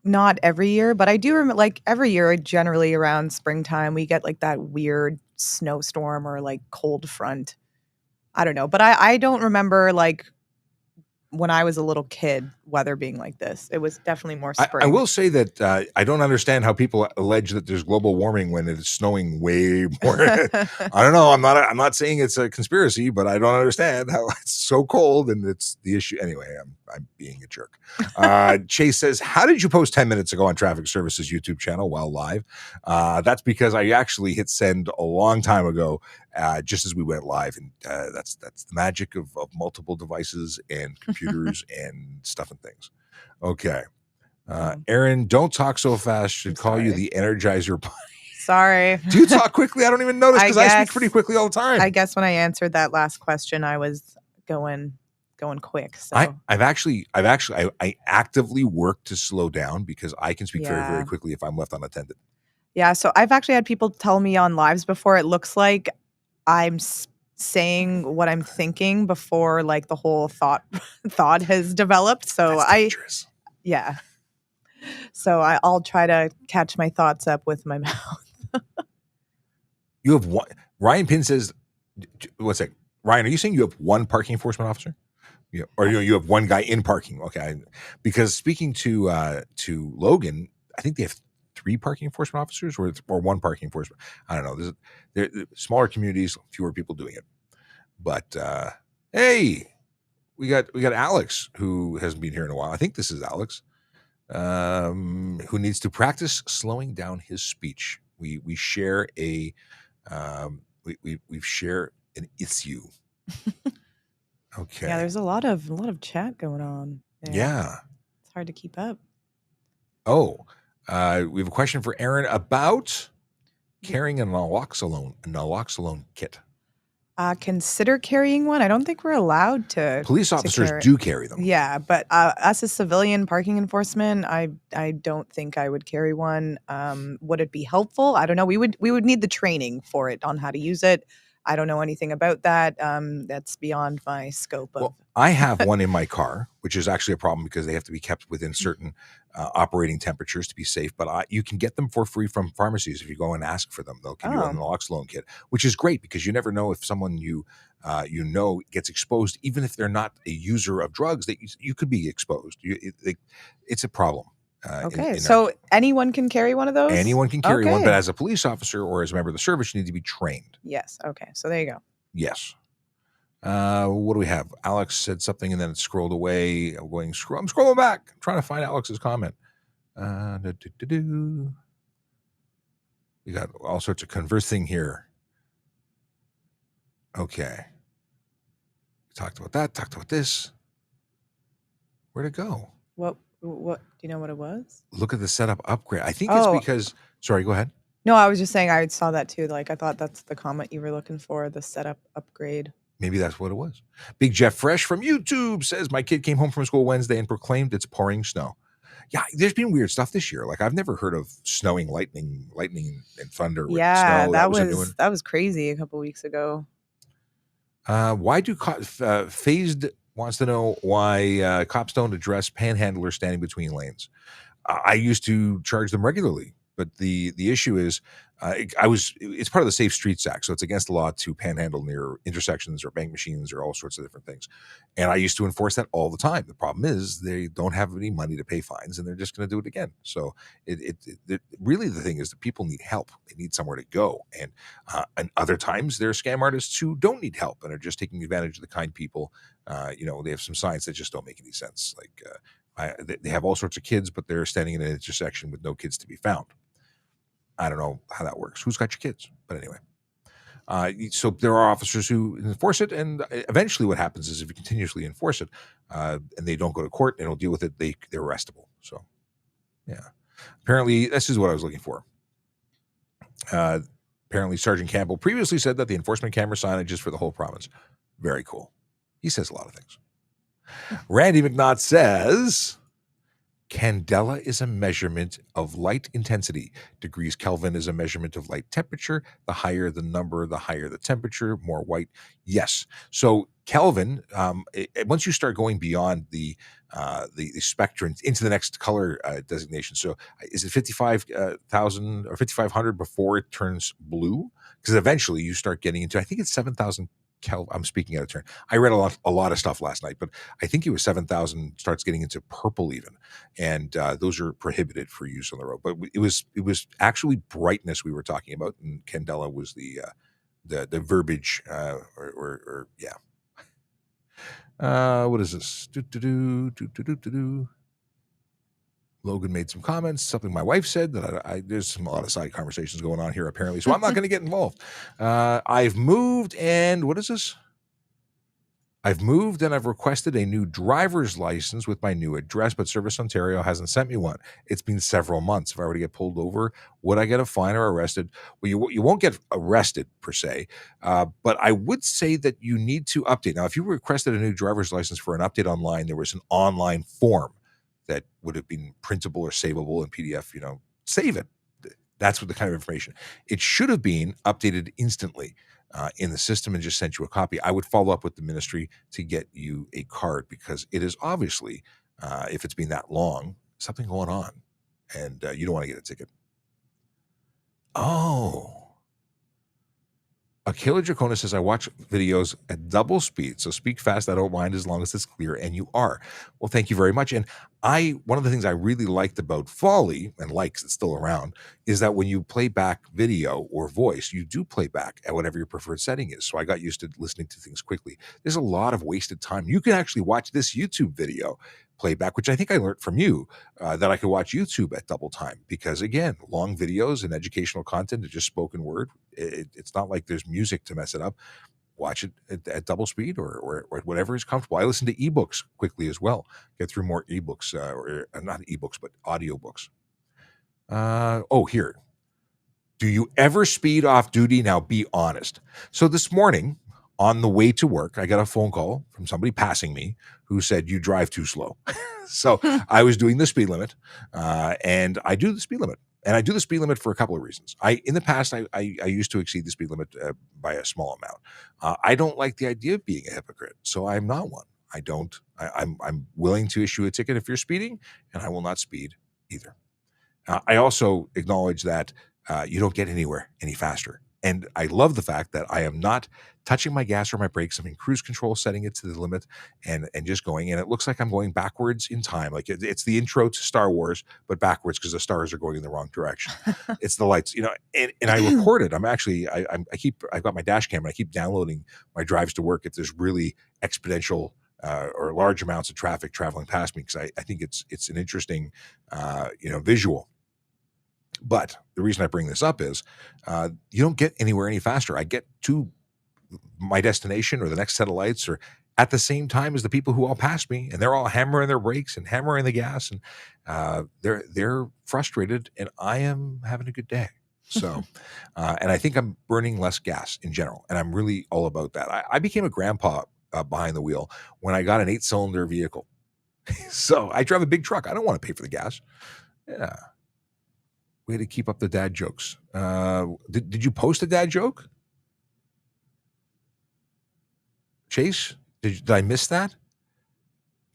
not every year, but I do remember like every year, generally around springtime, we get like that weird snowstorm or like cold front. I don't know, but I don't remember like when I was a little kid, weather being like this. It was definitely more spring. I will say that I don't understand how people allege that there's global warming when it's snowing way more. I don't know. I'm not saying it's a conspiracy, but I don't understand how it's so cold and it's the issue. Anyway, I'm being a jerk. Chase says, how did you post 10 minutes ago on Traffic Services YouTube channel while live? That's because I actually hit send a long time ago, just as we went live. And that's the magic of multiple devices and computers and stuff and things. Okay. Aaron, don't talk so fast. Should call you the Energizer Bunny. Sorry. Do you talk quickly? I don't even notice because I speak pretty quickly all the time. I guess when I answered that last question, I was going quick. So I actively work to slow down because I can speak very, very quickly if I'm left unattended. Yeah. So I've actually had people tell me on lives before, it looks like I'm saying what I'm thinking before like the whole thought has developed. So That's dangerous. Yeah. So I'll try to catch my thoughts up with my mouth. You have one. Ryan Pin says, what's that? Ryan, are you saying you have one parking enforcement officer? Yeah, or you have one guy in parking? Okay, because speaking to Logan, I think they have 3 parking enforcement officers or 1 parking enforcement. I don't know. They're smaller communities, fewer people doing it. But hey, we got Alex, who hasn't been here in a while. I think this is Alex, who needs to practice slowing down his speech. We share a we share an issue. Okay. Yeah, there's a lot of chat going on. Yeah. It's hard to keep up. Oh, we have a question for Aaron about carrying an naloxone kit. Consider carrying one. I don't think we're allowed to. Police officers do carry them. Yeah, but us as civilian parking enforcement, I don't think I would carry one. Would it be helpful? I don't know. We would need the training for it on how to use it. I don't know anything about that. That's beyond my scope of. Well, I have one in my car, which is actually a problem because they have to be kept within certain operating temperatures to be safe. But you can get them for free from pharmacies if you go and ask for them. They'll give you a naloxone kit, which is great because you never know if someone you know gets exposed, even if they're not a user of drugs. That you could be exposed. It's a problem. Okay, so anyone can carry one of those? Anyone can carry one, but as a police officer or as a member of the service, you need to be trained. Yes. Okay, so there you go. Yes. What do we have? Alex said something and then it scrolled away. I'm scrolling back. I'm trying to find Alex's comment. We got all sorts of conversing here. Okay. Talked about that. Talked about this. Where'd it go? What do you know what it was? Look at the setup upgrade. I think it's Oh, because. Sorry, go ahead. no, I was just saying I saw that too. Like I thought that's the comment you were looking for, the setup upgrade. Maybe that's what it was. Big Jeff Fresh from YouTube says my kid came home from school Wednesday and proclaimed it's pouring snow. Yeah, there's been weird stuff this year. Like I've never heard of snowing, lightning and thunder with Yeah, snow. That was a new one. that was crazy a couple weeks ago. Why do Phased wants to know why cops don't address panhandlers standing between lanes? I used to charge them regularly, but the issue is it's part of the Safe Streets Act, so it's against the law to panhandle near intersections or bank machines or all sorts of different things. And I used to enforce that all the time. The problem is they don't have any money to pay fines, and they're just going to do it again. So really the thing is that people need help. They need somewhere to go, and other times there are scam artists who don't need help and are just taking advantage of the kind people. They have some signs that just don't make any sense, like. They have all sorts of kids, but they're standing in an intersection with no kids to be found. I don't know how that works. Who's got your kids? But anyway, so there are officers who enforce it, and eventually what happens is if you continuously enforce it and they don't go to court and don't deal with it, they're arrestable. So, yeah. Apparently, this is what I was looking for. Apparently, Sergeant Campbell previously said that the enforcement camera signage is for the whole province. Very cool. He says a lot of things. Randy McNaught says, candela is a measurement of light intensity. Degrees Kelvin is a measurement of light temperature. The higher the number, the higher the temperature, more white. Yes. So Kelvin, once you start going beyond the spectrum into the next color designation. So is it 55,000 or 5,500 before it turns blue? Because eventually you start getting into, I think it's 7,000 Kelvin. I'm speaking out of turn. I read a lot of stuff last night, but I think it was 7,000 starts getting into purple even, and those are prohibited for use on the road. But it was actually brightness we were talking about, and candela was the verbiage or yeah. What is this? Logan made some comments, something my wife said that there's a lot of side conversations going on here apparently, so I'm not going to get involved. I've moved, and what is this? I've moved and I've requested a new driver's license with my new address, but Service Ontario hasn't sent me one. It's been several months. If I were to get pulled over, would I get a fine or arrested? Well, you won't get arrested per se, but I would say that you need to update. Now, if you requested a new driver's license for an update online, there was an online form that would have been printable or savable in PDF. Save it. That's what the kind of information. It should have been updated instantly in the system and just sent you a copy. I would follow up with the ministry to get you a card, because it is obviously, if it's been that long, something going on, and you don't want to get a ticket. Oh. Akela Dracona says, I watch videos at double speed, so speak fast. I don't mind as long as it's clear, and you are. Well, thank you very much. And one of the things I really liked about Folly, and likes it's still around, is that when you play back video or voice, you do play back at whatever your preferred setting is. So I got used to listening to things quickly. There's a lot of wasted time. You can actually watch this YouTube video playback, which I think I learned from you, that I could watch YouTube at double time, because again, long videos and educational content is just spoken word. It's not like there's music to mess it up. Watch it at double speed or whatever is comfortable. I listen to ebooks quickly as well. Get through more ebooks or not ebooks, but audiobooks. Here. Do you ever speed off duty? Now be honest. So this morning on the way to work, I got a phone call from somebody passing me who said, you drive too slow. So I was doing the speed limit, and I do the speed limit. And I do the speed limit for a couple of reasons. In the past, I used to exceed the speed limit by a small amount. I don't like the idea of being a hypocrite, so I'm not one. I don't. I'm willing to issue a ticket if you're speeding, and I will not speed either. I also acknowledge that you don't get anywhere any faster. And I love the fact that I am not touching my gas or my brakes. I'm in cruise control, setting it to the limit and just going. And it looks like I'm going backwards in time. Like it's the intro to Star Wars, but backwards because the stars are going in the wrong direction. It's the lights, and I recorded. I'm actually, I've got my dash camera. I keep downloading my drives to work if there's really exponential or large amounts of traffic traveling past me, because I think it's an interesting, visual. But the reason I bring this up is you don't get anywhere any faster. I get to my destination or the next set of lights or at the same time as the people who all passed me, and they're all hammering their brakes and hammering the gas, and they're frustrated, and I am having a good day. So, and I think I'm burning less gas in general, and I'm really all about that. I became a grandpa behind the wheel when I got an 8-cylinder vehicle. So I drive a big truck. I don't want to pay for the gas. Yeah. Way to keep up the dad jokes. Did you post a dad joke? Chase, did I miss that?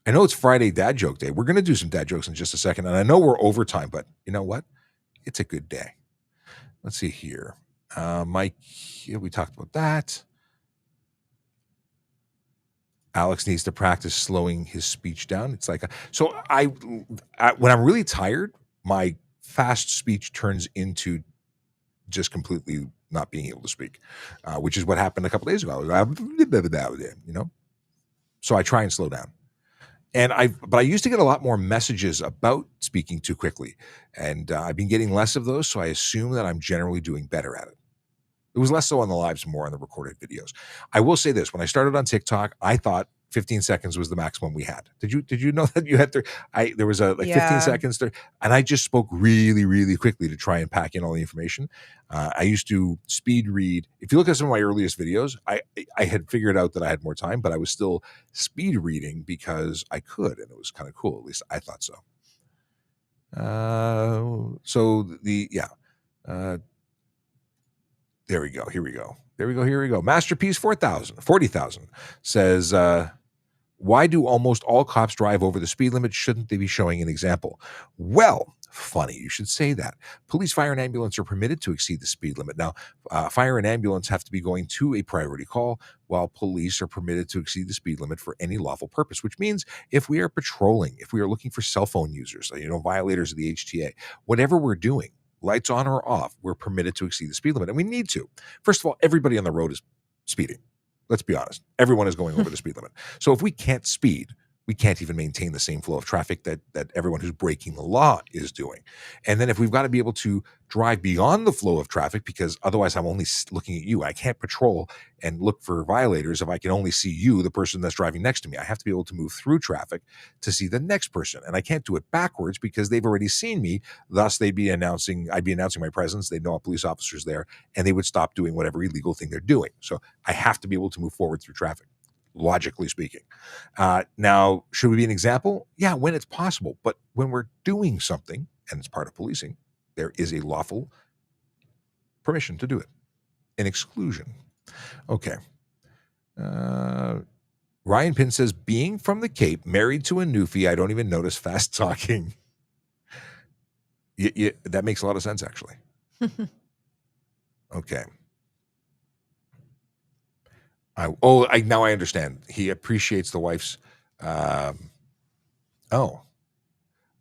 I know it's Friday dad joke day. We're going to do some dad jokes in just a second. And I know we're overtime, but you know what? It's a good day. Let's see here. Mike, we talked about that. Alex needs to practice slowing his speech down. It's like, so I when I'm really tired, my fast speech turns into just completely not being able to speak, which is what happened a couple days ago. You know, so I try and slow down. And but I used to get a lot more messages about speaking too quickly, and I've been getting less of those. So I assume that I'm generally doing better at it. It was less so on the lives, more on the recorded videos. I will say this: when I started on TikTok, I thought 15 seconds was the maximum we had. Did you know that you had to? There was a 15 seconds there, and I just spoke really, really quickly to try and pack in all the information. I used to speed read. If you look at some of my earliest videos, I had figured out that I had more time, but I was still speed reading because I could, and it was kind of cool. At least I thought so. There we go. Here we go. Masterpiece 40,000 says, why do almost all cops drive over the speed limit? Shouldn't they be showing an example? Well, funny you should say that. Police, fire, and ambulance are permitted to exceed the speed limit. Now, fire and ambulance have to be going to a priority call, while police are permitted to exceed the speed limit for any lawful purpose, which means if we are patrolling, if we are looking for cell phone users, violators of the HTA, whatever we're doing, lights on or off, we're permitted to exceed the speed limit. And we need to. First of all, everybody on the road is speeding. Let's be honest. Everyone is going over the speed limit. So if we can't speed, we can't even maintain the same flow of traffic that everyone who's breaking the law is doing. And then if we've got to be able to drive beyond the flow of traffic, because otherwise I'm only looking at you. I can't patrol and look for violators if I can only see you, the person that's driving next to me. I have to be able to move through traffic to see the next person. And I can't do it backwards because they've already seen me. Thus, I'd be announcing my presence. They'd know a police officer's there, and they would stop doing whatever illegal thing they're doing. So I have to be able to move forward through traffic, logically speaking. Now, should we be an example? Yeah, when it's possible. But when we're doing something, and it's part of policing, there is a lawful permission to do it. An exclusion. Okay. Ryan Pin says, being from the Cape, married to a newfie, I don't even notice fast talking. That makes a lot of sense, actually. Okay. Now I understand. He appreciates the wife's.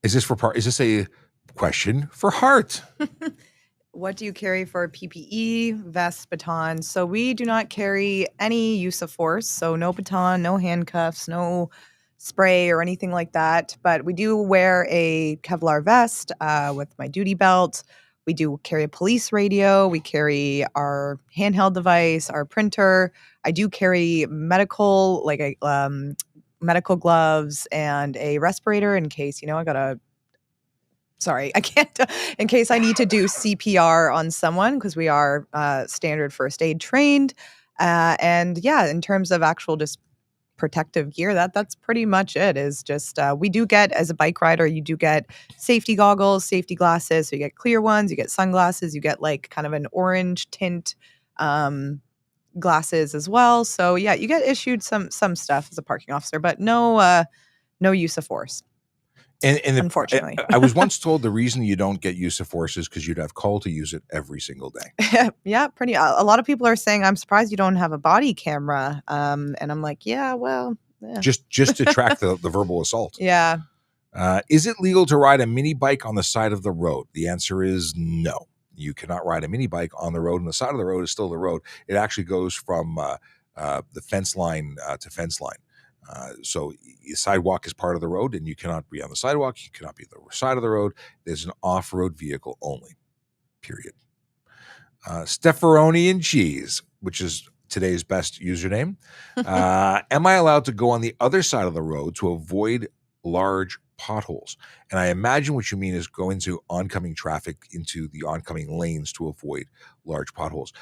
Is this a question for Hart? What do you carry for PPE, vests, batons? So we do not carry any use of force. So no baton, no handcuffs, no spray or anything like that. But we do wear a Kevlar vest with my duty belt. We do carry a police radio. We carry our handheld device, our printer. I do carry medical, medical gloves and a respirator in case, I can't, in case I need to do CPR on someone, because we are standard first aid trained. And yeah, in terms of actual just protective gear, that's pretty much it. Is just we do get, as a bike rider, you do get safety goggles, safety glasses. So you get clear ones, you get sunglasses, you get like kind of an orange tint glasses as well. So yeah, you get issued some stuff as a parking officer, but no use of force. And unfortunately, I was once told the reason you don't get use of force is because you'd have call to use it every single day. Yeah, a lot of people are saying, I'm surprised you don't have a body camera. And I'm like, yeah. Just to track the verbal assault. Yeah. Is it legal to ride a mini bike on the side of the road? The answer is no. You cannot ride a mini bike on the road, and the side of the road is still the road. It actually goes from the fence line to fence line. So the sidewalk is part of the road, and you cannot be on the sidewalk. You cannot be on the side of the road. There's an off-road vehicle only, period. Stefferoni and cheese, which is today's best username. Am I allowed to go on the other side of the road to avoid large potholes? And I imagine what you mean is go into oncoming traffic into the oncoming lanes to avoid large potholes.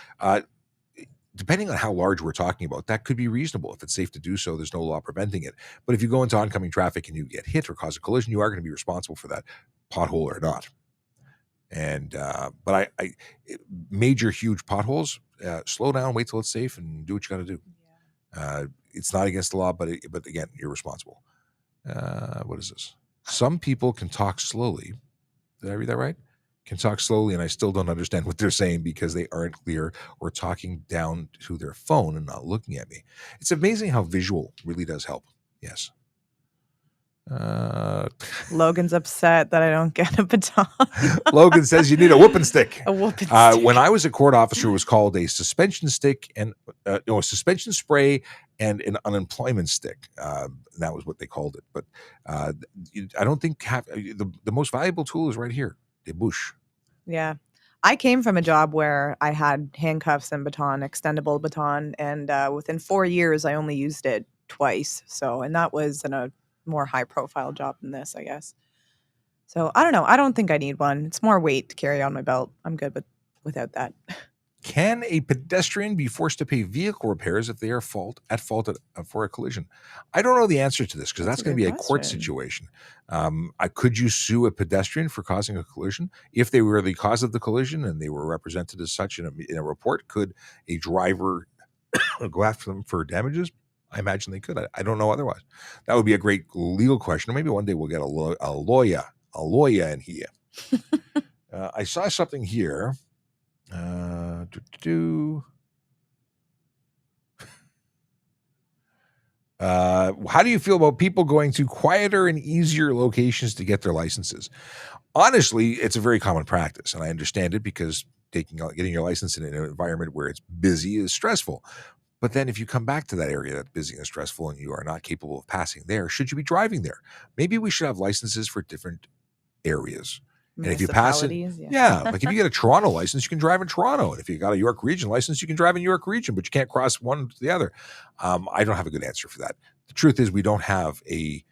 Depending on how large we're talking about, that could be reasonable. If it's safe to do so, there's no law preventing it. But if you go into oncoming traffic and you get hit or cause a collision, you are going to be responsible for that, pothole or not. And but I major huge potholes, slow down, wait till it's safe, and do what you got to do. It's not against the law, but again, you're responsible. What is this? Some people can talk slowly. Did I read that right? Can talk slowly, and I still don't understand what they're saying because they aren't clear or talking down to their phone and not looking at me. It's amazing how visual really does help. Yes. Logan's upset that I don't get a baton. Logan says you need a whooping stick. A whooping stick. When I was a court officer, it was called a suspension stick and a suspension spray and an unemployment stick. That was what they called it. But I don't think the most valuable tool is right here, the bush. Yeah. I came from a job where I had handcuffs and baton, extendable baton, and within 4 years, I only used it twice. So, and that was in a more high-profile job than this, I guess. So, I don't know. I don't think I need one. It's more weight to carry on my belt. I'm good without that. Can a pedestrian be forced to pay vehicle repairs if they are at fault for a collision? I don't know the answer to this because that's going to be a court situation. Could you sue a pedestrian for causing a collision? If they were the cause of the collision and they were represented as such in a report, could a driver go after them for damages? I imagine they could. I don't know otherwise. That would be a great legal question. Or maybe one day we'll get a lawyer in here. I saw something here. How do you feel about people going to quieter and easier locations to get their licenses? Honestly, it's a very common practice, and I understand it because getting your license in an environment where it's busy is stressful. But then if you come back to that area that's busy and stressful and you are not capable of passing there, should you be driving there? Maybe we should have licenses for different areas. And if you pass it, like if you get a Toronto license, you can drive in Toronto. And if you got a York Region license, you can drive in York Region, but you can't cross one to the other. I don't have a good answer for that. The truth is we don't have a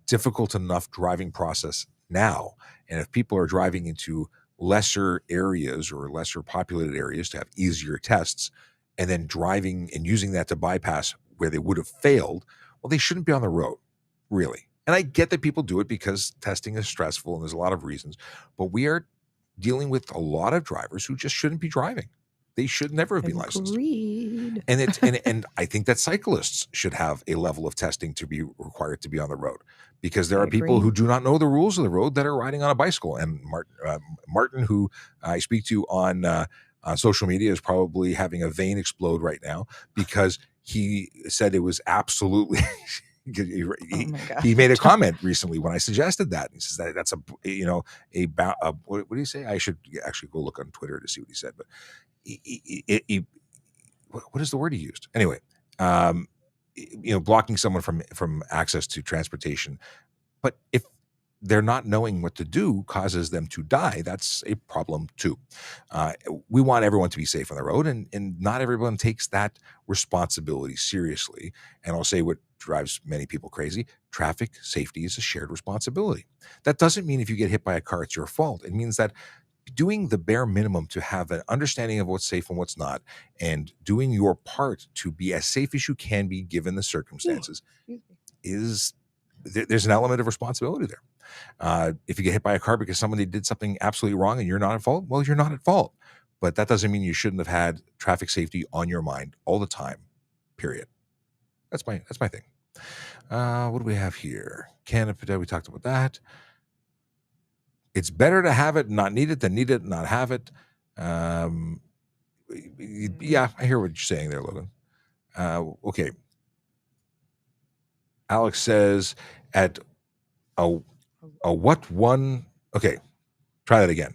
difficult enough driving process now. And if people are driving into lesser areas or lesser populated areas to have easier tests, and then driving and using that to bypass where they would have failed, well, they shouldn't be on the road, really. And I get that people do it because testing is stressful and there's a lot of reasons, but we are dealing with a lot of drivers who just shouldn't be driving. They should never have been licensed. And I think that cyclists should have a level of testing to be required to be on the road because there are people who do not know the rules of the road that are riding on a bicycle. And Martin, who I speak to on social media, is probably having a vein explode right now because he said it was absolutely... He made a comment recently when I suggested that. He says that that's what do you say? I should actually go look on Twitter to see what he said. But what is the word he used? Anyway, blocking someone from access to transportation. But if they're not knowing what to do causes them to die, that's a problem too. We want everyone to be safe on the road, and not everyone takes that responsibility seriously. And I'll say what drives many people crazy: traffic safety is a shared responsibility. That doesn't mean if you get hit by a car, it's your fault. It means that doing the bare minimum to have an understanding of what's safe and what's not, and doing your part to be as safe as you can be given the circumstances there's an element of responsibility there. If you get hit by a car because somebody did something absolutely wrong and you're not at fault, well, you're not at fault. But that doesn't mean you shouldn't have had traffic safety on your mind all the time, period. That's my thing. What do we have here? Canada, we talked about that. It's better to have it and not need it than need it and not have it. Yeah, I hear what you're saying there, Logan. Okay. Alex says at a what one? Okay, try that again.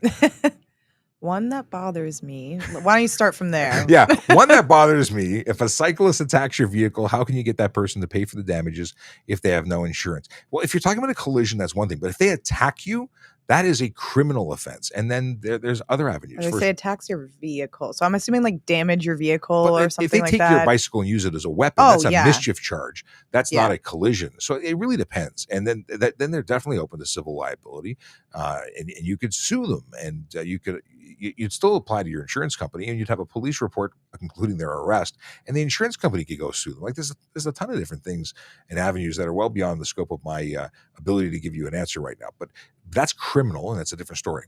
One that bothers me. Why don't you start from there? Yeah, one that bothers me. If a cyclist attacks your vehicle, how can you get that person to pay for the damages if they have no insurance? Well, if you're talking about a collision, that's one thing. But if they attack you, that is a criminal offense. And then there's other avenues. They say attacks your vehicle. So I'm assuming like damage your vehicle But or if something they like take that. your bicycle and use it as a weapon, Oh, that's a yeah. mischief charge. That's not Yeah. a collision. So it really depends. And then they're definitely open to civil liability, and you could sue them, and you'd still apply to your insurance company, and you'd have a police report concluding their arrest, and the insurance company could go sue them. Like there's a ton of different things and avenues that are well beyond the scope of my ability to give you an answer right now. But that's criminal, and that's a different story.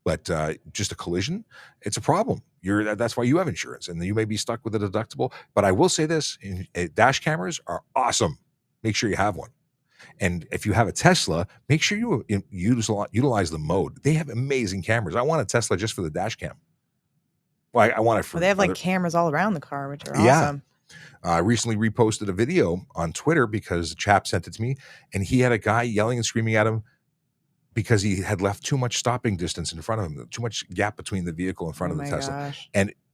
But just a collision, it's a problem. That's why you have insurance, and you may be stuck with a deductible. But I will say this: dash cameras are awesome. Make sure you have one. And if you have a Tesla, make sure you utilize the mode. They have amazing cameras. I want a Tesla just for the dash cam. Well, I want it for. Well, they have like cameras all around the car, which are Yeah. awesome. I recently reposted a video on Twitter because a chap sent it to me, and he had a guy yelling and screaming at him because he had left too much stopping distance in front of him, too much gap between the vehicle in front of the Tesla. Gosh.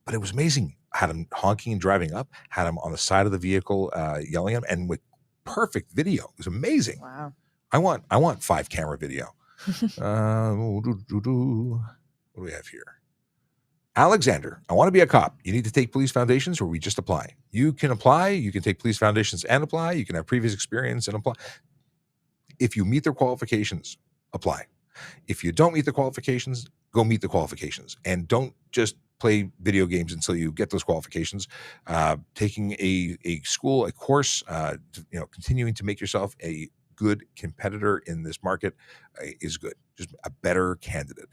But it was amazing. Had him honking and driving up, had him on the side of the vehicle yelling at him, and with perfect video. It was amazing. Wow. I want 5 camera video. What do we have here? Alexander, I want to be a cop. You need to take police foundations, or we just apply. You can apply. You can take police foundations and apply. You can have previous experience and apply. If you meet their qualifications, apply. If you don't meet the qualifications, go meet the qualifications, and don't just play video games until you get those qualifications. Taking a course, continuing to make yourself a good competitor in this market is good. Just a better candidate.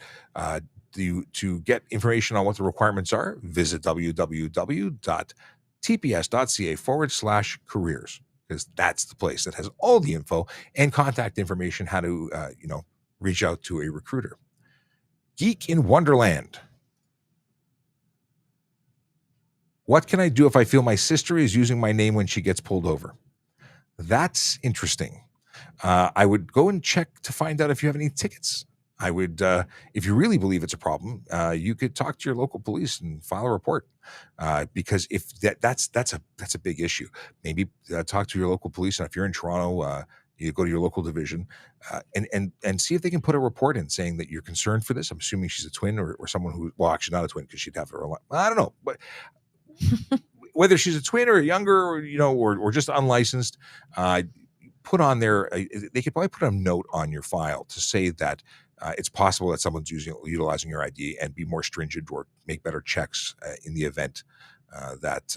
To get information on what the requirements are, visit www.tps.ca/careers, because that's the place that has all the info and contact information, how to reach out to a recruiter. Geek in Wonderland. What can I do if I feel my sister is using my name when she gets pulled over? That's interesting. I would go and check to find out if you have any tickets. I would, if you really believe it's a problem, you could talk to your local police and file a report. Because if that's a big issue. Maybe talk to your local police, and if you're in Toronto, you go to your local division and see if they can put a report in saying that you're concerned for this. I'm assuming she's a twin or someone who, well, actually not a twin because she'd have her. I don't know, but whether she's a twin or younger, or just unlicensed, put on there. They could probably put a note on your file to say that it's possible that someone's utilizing your ID, and be more stringent or make better checks in the event that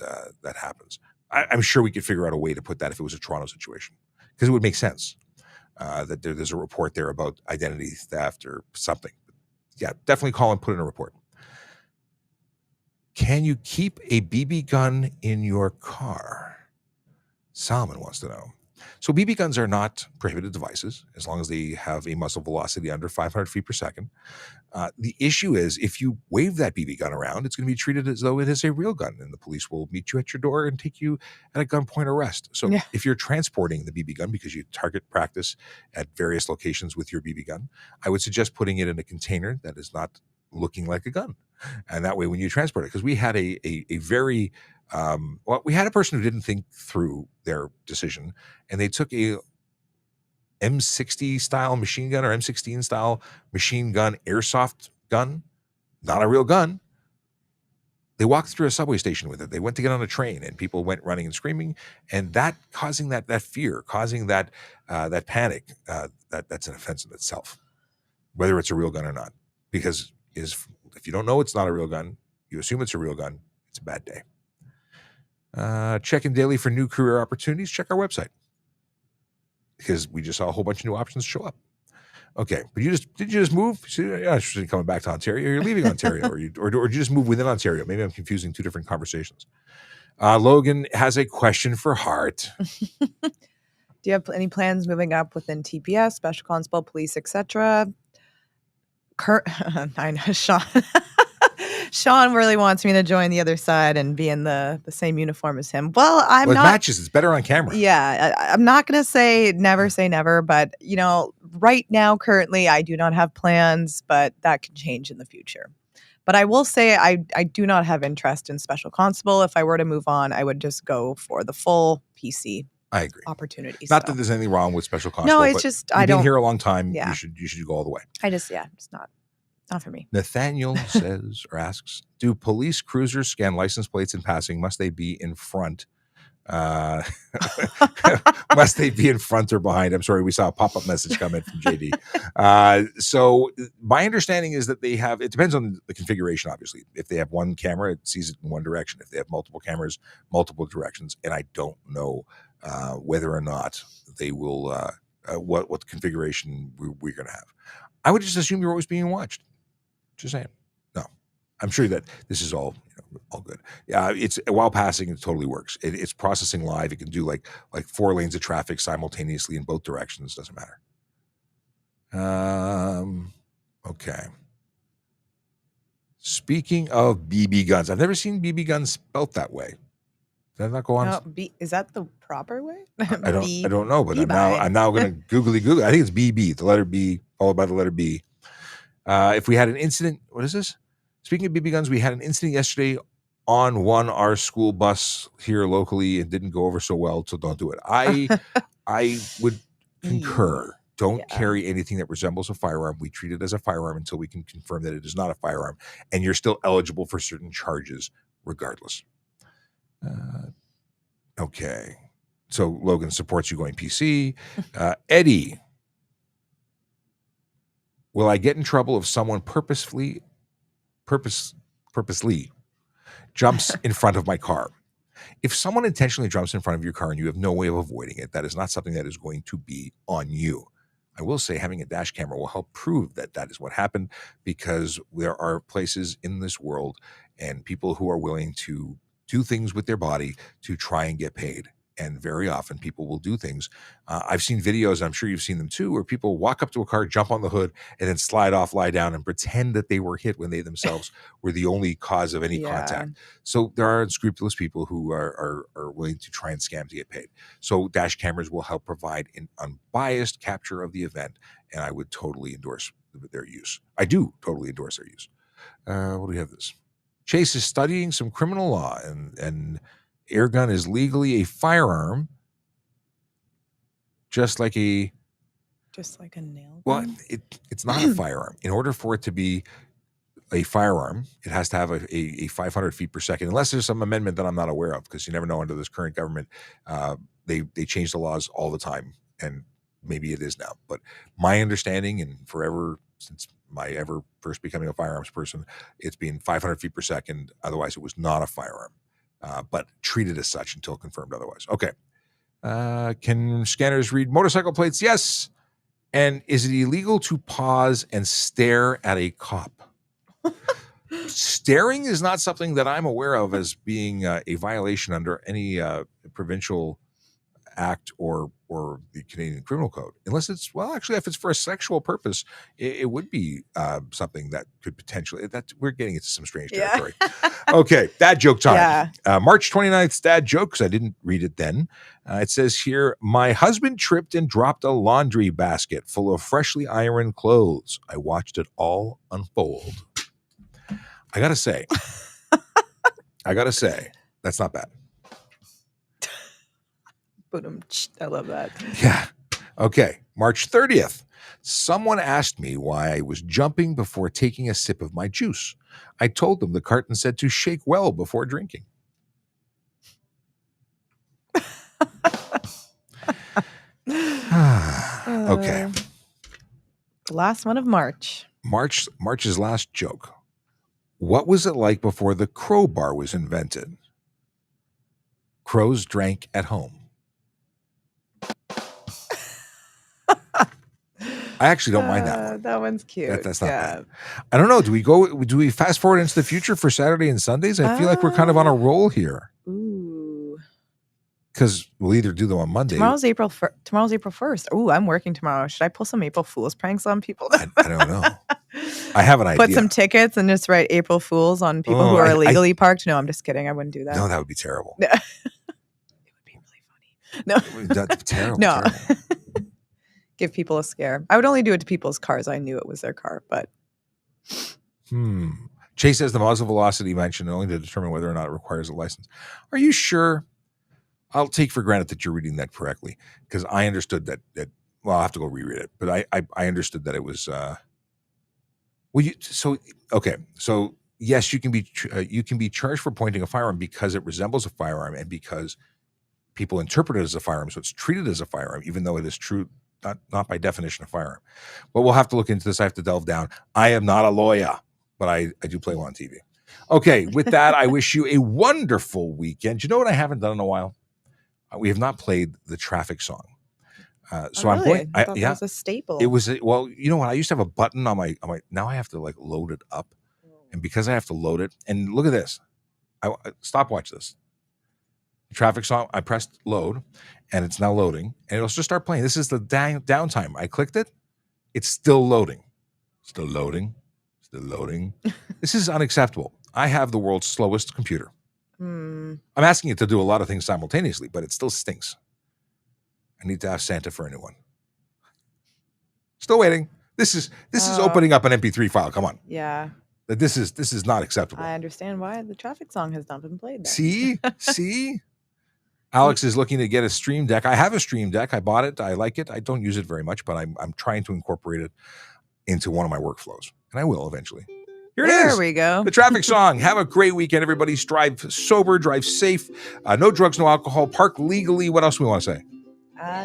happens. I'm sure we could figure out a way to put that if it was a Toronto situation, because it would make sense that there's a report there about identity theft or something. Yeah, definitely call and put in a report. Can you keep a BB gun in your car? Salman wants to know. So BB guns are not prohibited devices as long as they have a muzzle velocity under 500 feet per second. The issue is if you wave that BB gun around, it's going to be treated as though it is a real gun, and the police will meet you at your door and take you at a gunpoint arrest. So if you're transporting the BB gun because you target practice at various locations with your BB gun, I would suggest putting it in a container that is not looking like a gun. And that way when you transport it, because we had a very we had a person who didn't think through their decision, and they took a M60 style machine gun or M16 style machine gun, airsoft gun, not a real gun. They walked through a subway station with it. They went to get on a train, and people went running and screaming, and that causing that fear, causing that panic. That's an offense in itself, whether it's a real gun or not. Because if you don't know it's not a real gun, you assume it's a real gun, it's a bad day. Check in daily for new career opportunities. Check our website, because we just saw a whole bunch of new options show up. Okay, but did you just move? So you're not interested in coming back to Ontario. You're leaving Ontario, or did you just move within Ontario? Maybe I'm confusing two different conversations. Logan has a question for Hart. Do you have any plans moving up within TPS, Special Constable, Police, etc.? I know, Sean. Sean really wants me to join the other side and be in the same uniform as him. Well, it matches. It's better on camera. Yeah, I'm not going to say never, but right now, currently, I do not have plans, but that can change in the future. But I will say I do not have interest in Special Constable. If I were to move on, I would just go for the full PC. I agree. opportunity. Not so. that there's anything wrong with special constable. No, it's but just you've I been don't. here a long time. Yeah. You should go all the way. It's not for me. Nathaniel says or asks, do police cruisers scan license plates in passing? Must they be in front? Must they be in front or behind? I'm sorry, we saw a pop-up message come in from JD. So my understanding is that they have, it depends on the configuration, obviously. If they have one camera, it sees it in one direction. If they have multiple cameras, multiple directions. And I don't know whether or not they will, what configuration we're going to have. I would just assume you're always being watched. Just saying. No, I'm sure that this is all all good. Yeah, it's while passing, it totally works. It's processing live. It can do like 4 lanes of traffic simultaneously in both directions. Doesn't matter. Okay. Speaking of BB guns, I've never seen BB guns spelt that way. Did that not go on? No, is that the proper way? I don't know, but I'm now going to Google. I think it's BB, the letter B followed by the letter B. If we had an incident, what is this? Speaking of BB guns, we had an incident yesterday on our school bus here locally. It didn't go over so well, so don't do it. I would concur. Don't carry anything that resembles a firearm. We treat it as a firearm until we can confirm that it is not a firearm, and you're still eligible for certain charges regardless. Okay. So Logan supports you going PC. Eddie, will I get in trouble if someone purposely jumps in front of my car? If someone intentionally jumps in front of your car and you have no way of avoiding it, that is not something that is going to be on you. I will say having a dash camera will help prove that that is what happened, because there are places in this world and people who are willing to do things with their body to try and get paid. And very often people will do things. I've seen videos, and I'm sure you've seen them too, where people walk up to a car, jump on the hood, and then slide off, lie down, and pretend that they were hit when they themselves were the only cause of any contact. So there are unscrupulous people who are willing to try and scam to get paid. So dash cameras will help provide an unbiased capture of the event, and I would totally endorse their use. I do totally endorse their use. What do we have this? Chase is studying some criminal law, and air gun is legally a firearm, just like a nail gun? Well, it's not a firearm. In order for it to be a firearm, it has to have a 500 feet per second, unless there's some amendment that I'm not aware of, because you never know under this current government. They change the laws all the time, and maybe it is now. But my understanding, and forever since my ever first becoming a firearms person, it's been 500 feet per second. Otherwise, it was not a firearm. But treated as such until confirmed otherwise. Okay. Can scanners read motorcycle plates? Yes. And is it illegal to pause and stare at a cop? Staring is not something that I'm aware of as being a violation under any provincial act or the Canadian Criminal Code, unless it's, well, actually, if it's for a sexual purpose, it would be something that could potentially, that we're getting into some strange territory. Okay, dad joke time. March 29th, dad joke, because I didn't read it then. It says here, my husband tripped and dropped a laundry basket full of freshly ironed clothes. I watched it all unfold. I gotta say, that's not bad. I love that. Yeah. Okay. March 30th. Someone asked me why I was jumping before taking a sip of my juice. I told them the carton said to shake well before drinking. Okay. The last one of March. March's last joke. What was it like before the crowbar was invented? Crows drank at home. I actually don't mind that one. That one's cute. That's not bad. I don't know. Do we fast forward into the future for Saturday and Sundays? I feel like we're kind of on a roll here. Ooh. Because we'll either do them on Monday. Tomorrow's April 1st. Ooh, I'm working tomorrow. Should I pull some April Fool's pranks on people? I don't know. I have an idea. Put some tickets and just write April Fools on people who are illegally parked. No, I'm just kidding. I wouldn't do that. No, that would be terrible. It would be really funny. No. That's terrible. No. Terrible. Give people a scare. I would only do it to people's cars. I knew it was their car, but. Chase says the muzzle velocity mentioned only to determine whether or not it requires a license. Are you sure? I'll take for granted that you're reading that correctly, because I understood that well, I'll have to go reread it, but I understood that it was okay. So yes, you can be charged for pointing a firearm because it resembles a firearm and because people interpret it as a firearm, so it's treated as a firearm, even though it is true, not by definition a firearm. But we'll have to look into this. I have to delve down. I am not a lawyer, but I do play one on TV. Okay, with that, I wish you a wonderful weekend. You know what I haven't done in a while? We have not played the traffic song. So Oh, I'm really? going. I thought that was a staple. It was well. You know what? I used to have a button on my. Now I have to like load it up, and because I have to load it, and look at this. Stopwatch this. Traffic song. I pressed load, and it's now loading, and it'll just start playing. This is the downtime. I clicked it. It's still loading. Still loading. Still loading. This is unacceptable. I have the world's slowest computer. I'm asking it to do a lot of things simultaneously, but it still stinks. I need to ask Santa for a new one. Still waiting. This is opening up an MP3 file. Come on. Yeah. This is not acceptable. I understand why the traffic song has not been played. Then. See. Alex is looking to get a Stream Deck. I have a Stream Deck. I bought it. I like it. I don't use it very much, but I'm trying to incorporate it into one of my workflows, and I will eventually. Here it is. There we go. The traffic song. Have a great weekend, everybody. Drive sober, drive safe. No drugs, no alcohol. Park legally. What else do we want to say?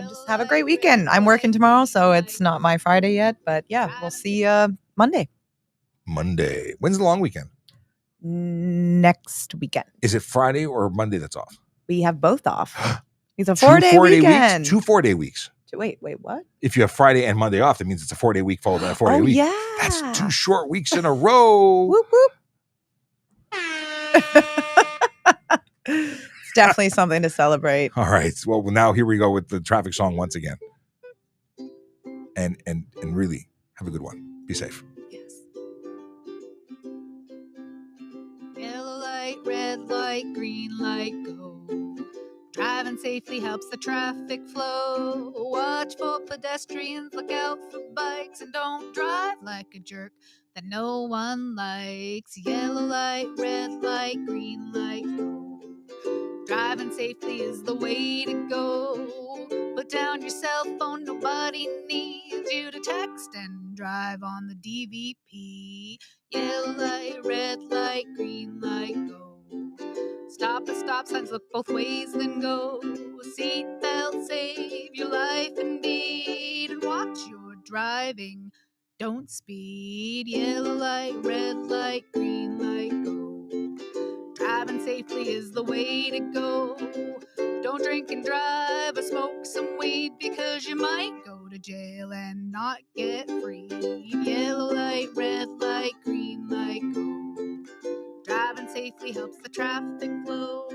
Just have a great weekend. I'm working tomorrow, so it's not my Friday yet. But yeah, we'll see you Monday. Monday. When's the long weekend? Next weekend. Is it Friday or Monday that's off? We have both off. It's a 4-day weekend. Weeks? 2 4-day weeks. Wait, what? If you have Friday and Monday off, that means it's a 4-day week followed by a 4-day week. Yeah. That's 2 short weeks in a row. Whoop, whoop. It's definitely something to celebrate. All right. Well, now here we go with the traffic song once again. And really have a good one. Be safe. Yes. Yellow light, red light, green light, go. Driving safely helps the traffic flow. Watch for pedestrians, look out for bikes, and don't drive like a jerk that no one likes. Yellow light, red light, green light, go. Driving safely is the way to go. Put down your cell phone, nobody needs you to text and drive on the DVP. Yellow light, red light, green light, go. Stop at stop signs, look both ways, then go. Seatbelt, save your life indeed. And watch your driving, don't speed. Yellow light, red light, green light, go. Driving safely is the way to go. Don't drink and drive or smoke some weed, because you might go to jail and not get free. Yellow light, red light, green light, go. Driving safely helps the traffic flow.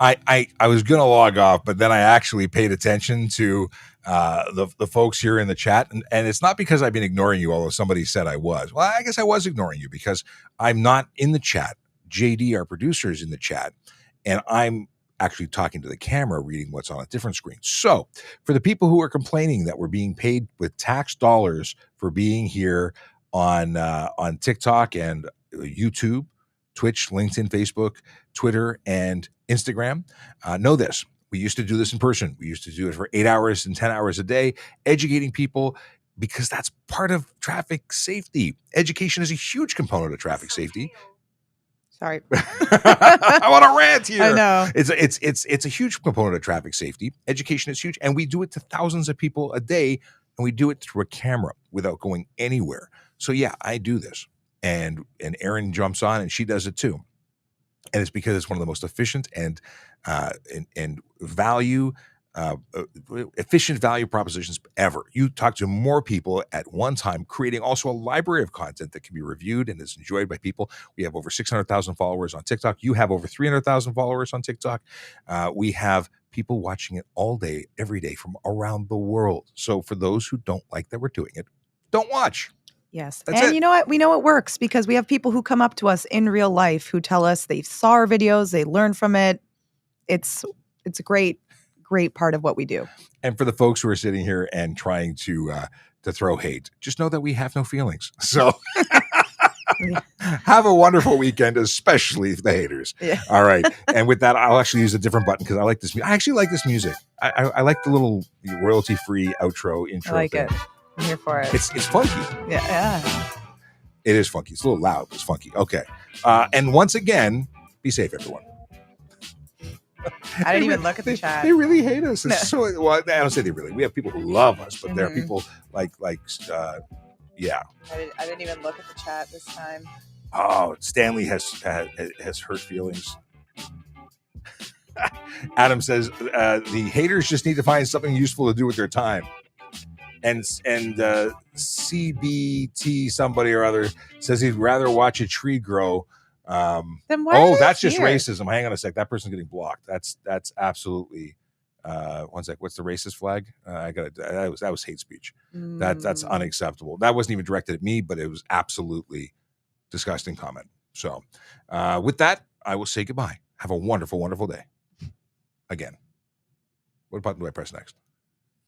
I was going to log off, but then I actually paid attention to the folks here in the chat. And it's not because I've been ignoring you, although somebody said I was. Well, I guess I was ignoring you because I'm not in the chat. JD, our producer, is in the chat. And I'm actually talking to the camera, reading what's on a different screen. So for the people who are complaining that we're being paid with tax dollars for being here on TikTok and YouTube, Twitch, LinkedIn, Facebook, Twitter, and Instagram. Know this. We used to do this in person. We used to do it for 8 hours and 10 hours a day, educating people, because that's part of traffic safety. Education is a huge component of traffic safety. Sorry. I want to rant here. I know. It's a huge component of traffic safety. Education is huge. And we do it to thousands of people a day, and we do it through a camera without going anywhere. So yeah, I do this. And Erin jumps on and she does it too. And it's because it's one of the most efficient and efficient value propositions ever. You talk to more people at one time, creating also a library of content that can be reviewed and is enjoyed by people. We have over 600,000 followers on TikTok. You have over 300,000 followers on TikTok. We have people watching it all day, every day from around the world. So for those who don't like that we're doing it, don't watch. Yes. That's and it. You know what? We know it works because we have people who come up to us in real life who tell us they saw our videos, they learn from it. It's a great part of what we do. And for the folks who are sitting here and trying to throw hate, just know that we have no feelings. So Have a wonderful weekend, especially the haters. Yeah. All right. And with that, I'll actually use a different button because I like this. I actually like this music. I like the little royalty-free outro intro. I like thing. it. I'm here for it. It's funky. Yeah. It is funky. It's a little loud, but it's funky. Okay. And once again, be safe, everyone. I didn't even look at the chat. They really hate us. No. It's so, well, I don't say they really. We have people who love us, but there are Mhm. people yeah. I didn't even look at the chat this time. Oh, Stanley has hurt feelings. Adam says the haters just need to find something useful to do with their time. And CBT somebody or other says he'd rather watch a tree grow. Then why are they that's just here? racism. Hang on a sec. That person's getting blocked. That's absolutely. One sec. What's the racist flag? I got it. That was hate speech. That's unacceptable. That wasn't even directed at me, but it was absolutely disgusting comment. So, with that, I will say goodbye. Have a wonderful, wonderful day. Again, what button do I press next?